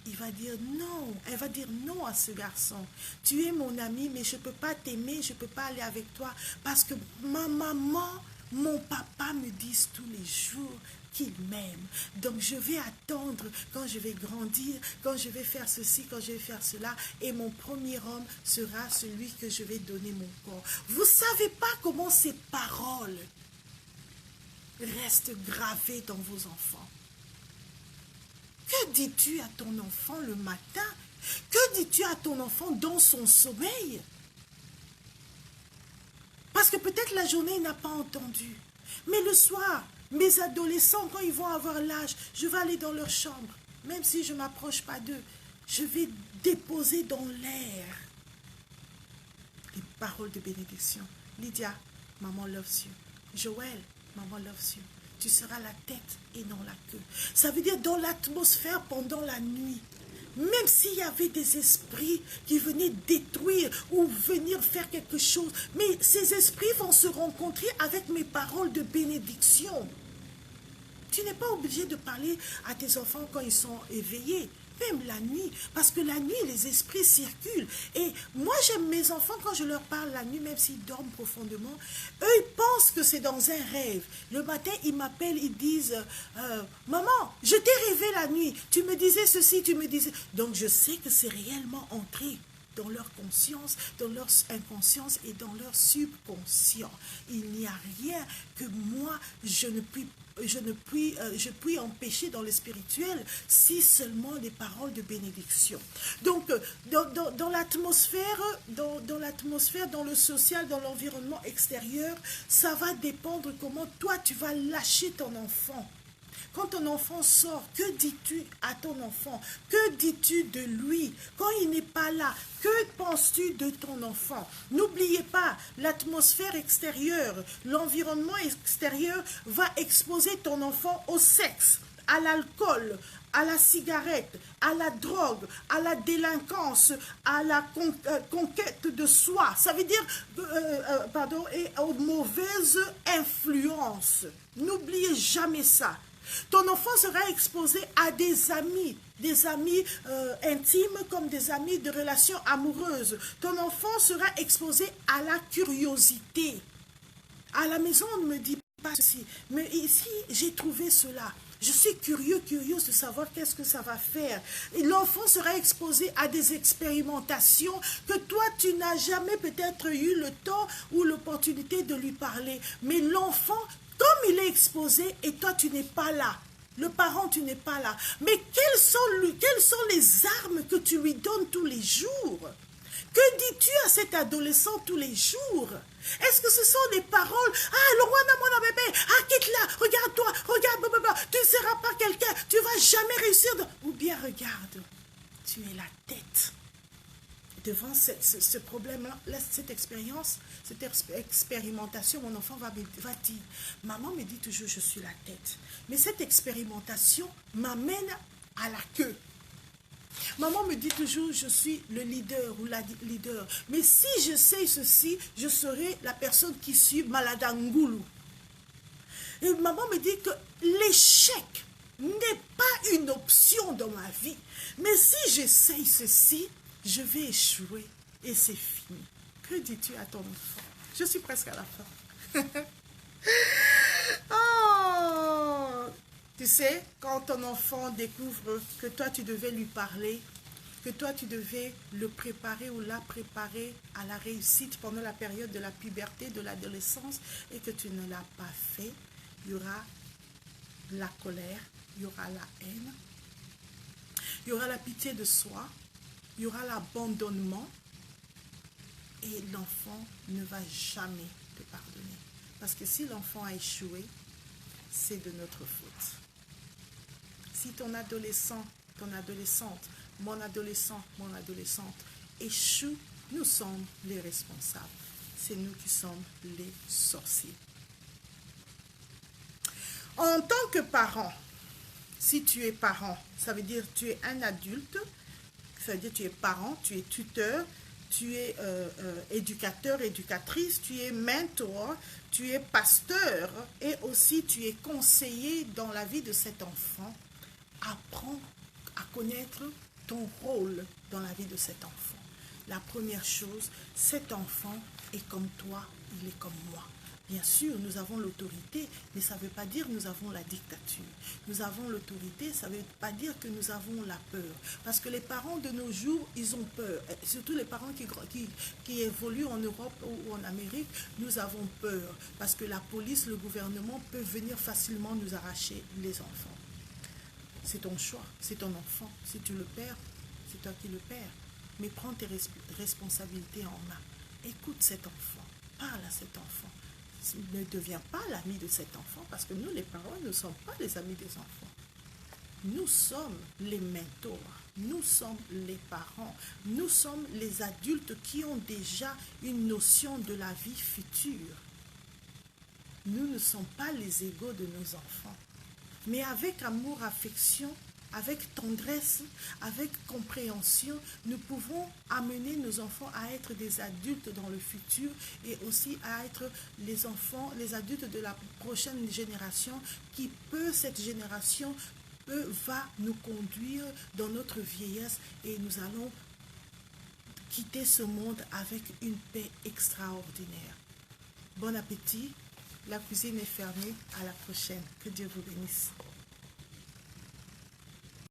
il va dire non. Elle va dire non à ce garçon. Tu es mon ami, mais je ne peux pas t'aimer, je ne peux pas aller avec toi. Parce que ma maman mon papa me dise tous les jours qu'il m'aime. Donc je vais attendre quand je vais grandir, quand je vais faire ceci, quand je vais faire cela. Et mon premier homme sera celui que je vais donner mon corps. Vous ne savez pas comment ces paroles restent gravées dans vos enfants. Que dis-tu à ton enfant le matin? Que dis-tu à ton enfant dans son sommeil? Parce que peut-être la journée il n'a pas entendu. Mais le soir, mes adolescents, quand ils vont avoir l'âge, je vais aller dans leur chambre. Même si je ne m'approche pas d'eux, je vais déposer dans l'air les paroles de bénédiction. Lydia, maman loves you. Joël, maman loves you. Tu seras la tête et non la queue. Ça veut dire dans l'atmosphère pendant la nuit. Même s'il y avait des esprits qui venaient détruire ou venir faire quelque chose, mais ces esprits vont se rencontrer avec mes paroles de bénédiction. Tu n'es pas obligé de parler à tes enfants quand ils sont éveillés, même la nuit, parce que la nuit, les esprits circulent. Et moi, j'aime mes enfants quand je leur parle la nuit, même s'ils dorment profondément. Eux, ils pensent que c'est dans un rêve. Le matin, ils m'appellent, ils disent « Maman, je t'ai rêvé la nuit. Tu me disais ceci, tu me disais... » Donc, je sais que c'est réellement entré dans leur conscience, dans leur inconscience et dans leur subconscient. Il n'y a rien que moi, je puis empêcher dans le spirituel, si seulement des paroles de bénédiction. Donc, dans l'atmosphère, dans le social, dans l'environnement extérieur, ça va dépendre comment toi, tu vas lâcher ton enfant. Quand ton enfant sort, que dis-tu à ton enfant? Que dis-tu de lui? Quand il n'est pas là, que penses-tu de ton enfant? N'oubliez pas, l'atmosphère extérieure, l'environnement extérieur va exposer ton enfant au sexe, à l'alcool, à la cigarette, à la drogue, à la délinquance, à la conquête de soi. Ça veut dire, et aux mauvaises influences. N'oubliez jamais ça. Ton enfant sera exposé à des amis intimes comme des amis de relations amoureuses. Ton enfant sera exposé à la curiosité. À la maison, on ne me dit pas ceci, mais ici, j'ai trouvé cela. Je suis curieuse de savoir qu'est-ce que ça va faire. Et l'enfant sera exposé à des expérimentations que toi, tu n'as jamais peut-être eu le temps ou l'opportunité de lui parler. Mais l'enfant, comme il est exposé et toi, tu n'es pas là. Le parent, tu n'es pas là. Mais quelles sont les armes que tu lui donnes tous les jours? Que dis-tu à cet adolescent tous les jours? Est-ce que ce sont des paroles? Ah, le roi mon bébé, ah, quitte-la, regarde-toi, regarde, tu ne seras pas quelqu'un, tu ne vas jamais réussir. Ou bien, regarde, tu es la tête. Devant ce problème-là, cette expérience, cette expérimentation, mon enfant va dire, maman me dit toujours, je suis la tête. Mais cette expérimentation m'amène à la queue. Maman me dit toujours, je suis le leader ou la leader. Mais si je sais ceci, je serai la personne qui suit Maladangoulou. Et maman me dit que l'échec n'est pas une option dans ma vie. Mais si j'essaye ceci, je vais échouer et c'est fini. Que dis-tu à ton enfant? Je suis presque à la fin. Oh! Tu sais, quand ton enfant découvre que toi, tu devais lui parler, que toi, tu devais le préparer ou la préparer à la réussite pendant la période de la puberté, de l'adolescence, et que tu ne l'as pas fait, il y aura la colère, il y aura la haine, il y aura la pitié de soi, il y aura l'abandonnement, et l'enfant ne va jamais te pardonner. Parce que si l'enfant a échoué, c'est de notre faute. Si ton adolescent, ton adolescente, mon adolescent, mon adolescente échoue, nous sommes les responsables. C'est nous qui sommes les sorciers. En tant que parent, si tu es parent, ça veut dire tu es un adulte, ça veut dire tu es parent, tu es tuteur, tu es éducateur, éducatrice, tu es mentor, tu es pasteur et aussi tu es conseiller dans la vie de cet enfant. Apprends à connaître ton rôle dans la vie de cet enfant. La première chose, cet enfant est comme toi, il est comme moi. Bien sûr, nous avons l'autorité, mais ça ne veut pas dire que nous avons la dictature. Nous avons l'autorité, ça ne veut pas dire que nous avons la peur. Parce que les parents de nos jours, ils ont peur. Surtout les parents qui évoluent en Europe ou en Amérique, nous avons peur. Parce que la police, le gouvernement peuvent venir facilement nous arracher les enfants. C'est ton choix, c'est ton enfant. Si tu le perds, c'est toi qui le perds. Mais prends tes responsabilités en main. Écoute cet enfant, parle à cet enfant. Ne deviens pas l'ami de cet enfant parce que nous, les parents, ne sommes pas les amis des enfants. Nous sommes les mentors, nous sommes les parents, nous sommes les adultes qui ont déjà une notion de la vie future. Nous ne sommes pas les égaux de nos enfants. Mais avec amour, affection, avec tendresse, avec compréhension, nous pouvons amener nos enfants à être des adultes dans le futur et aussi à être les enfants, les adultes de la prochaine génération cette génération va nous conduire dans notre vieillesse et nous allons quitter ce monde avec une paix extraordinaire. Bon appétit, la cuisine est fermée, à la prochaine, que Dieu vous bénisse.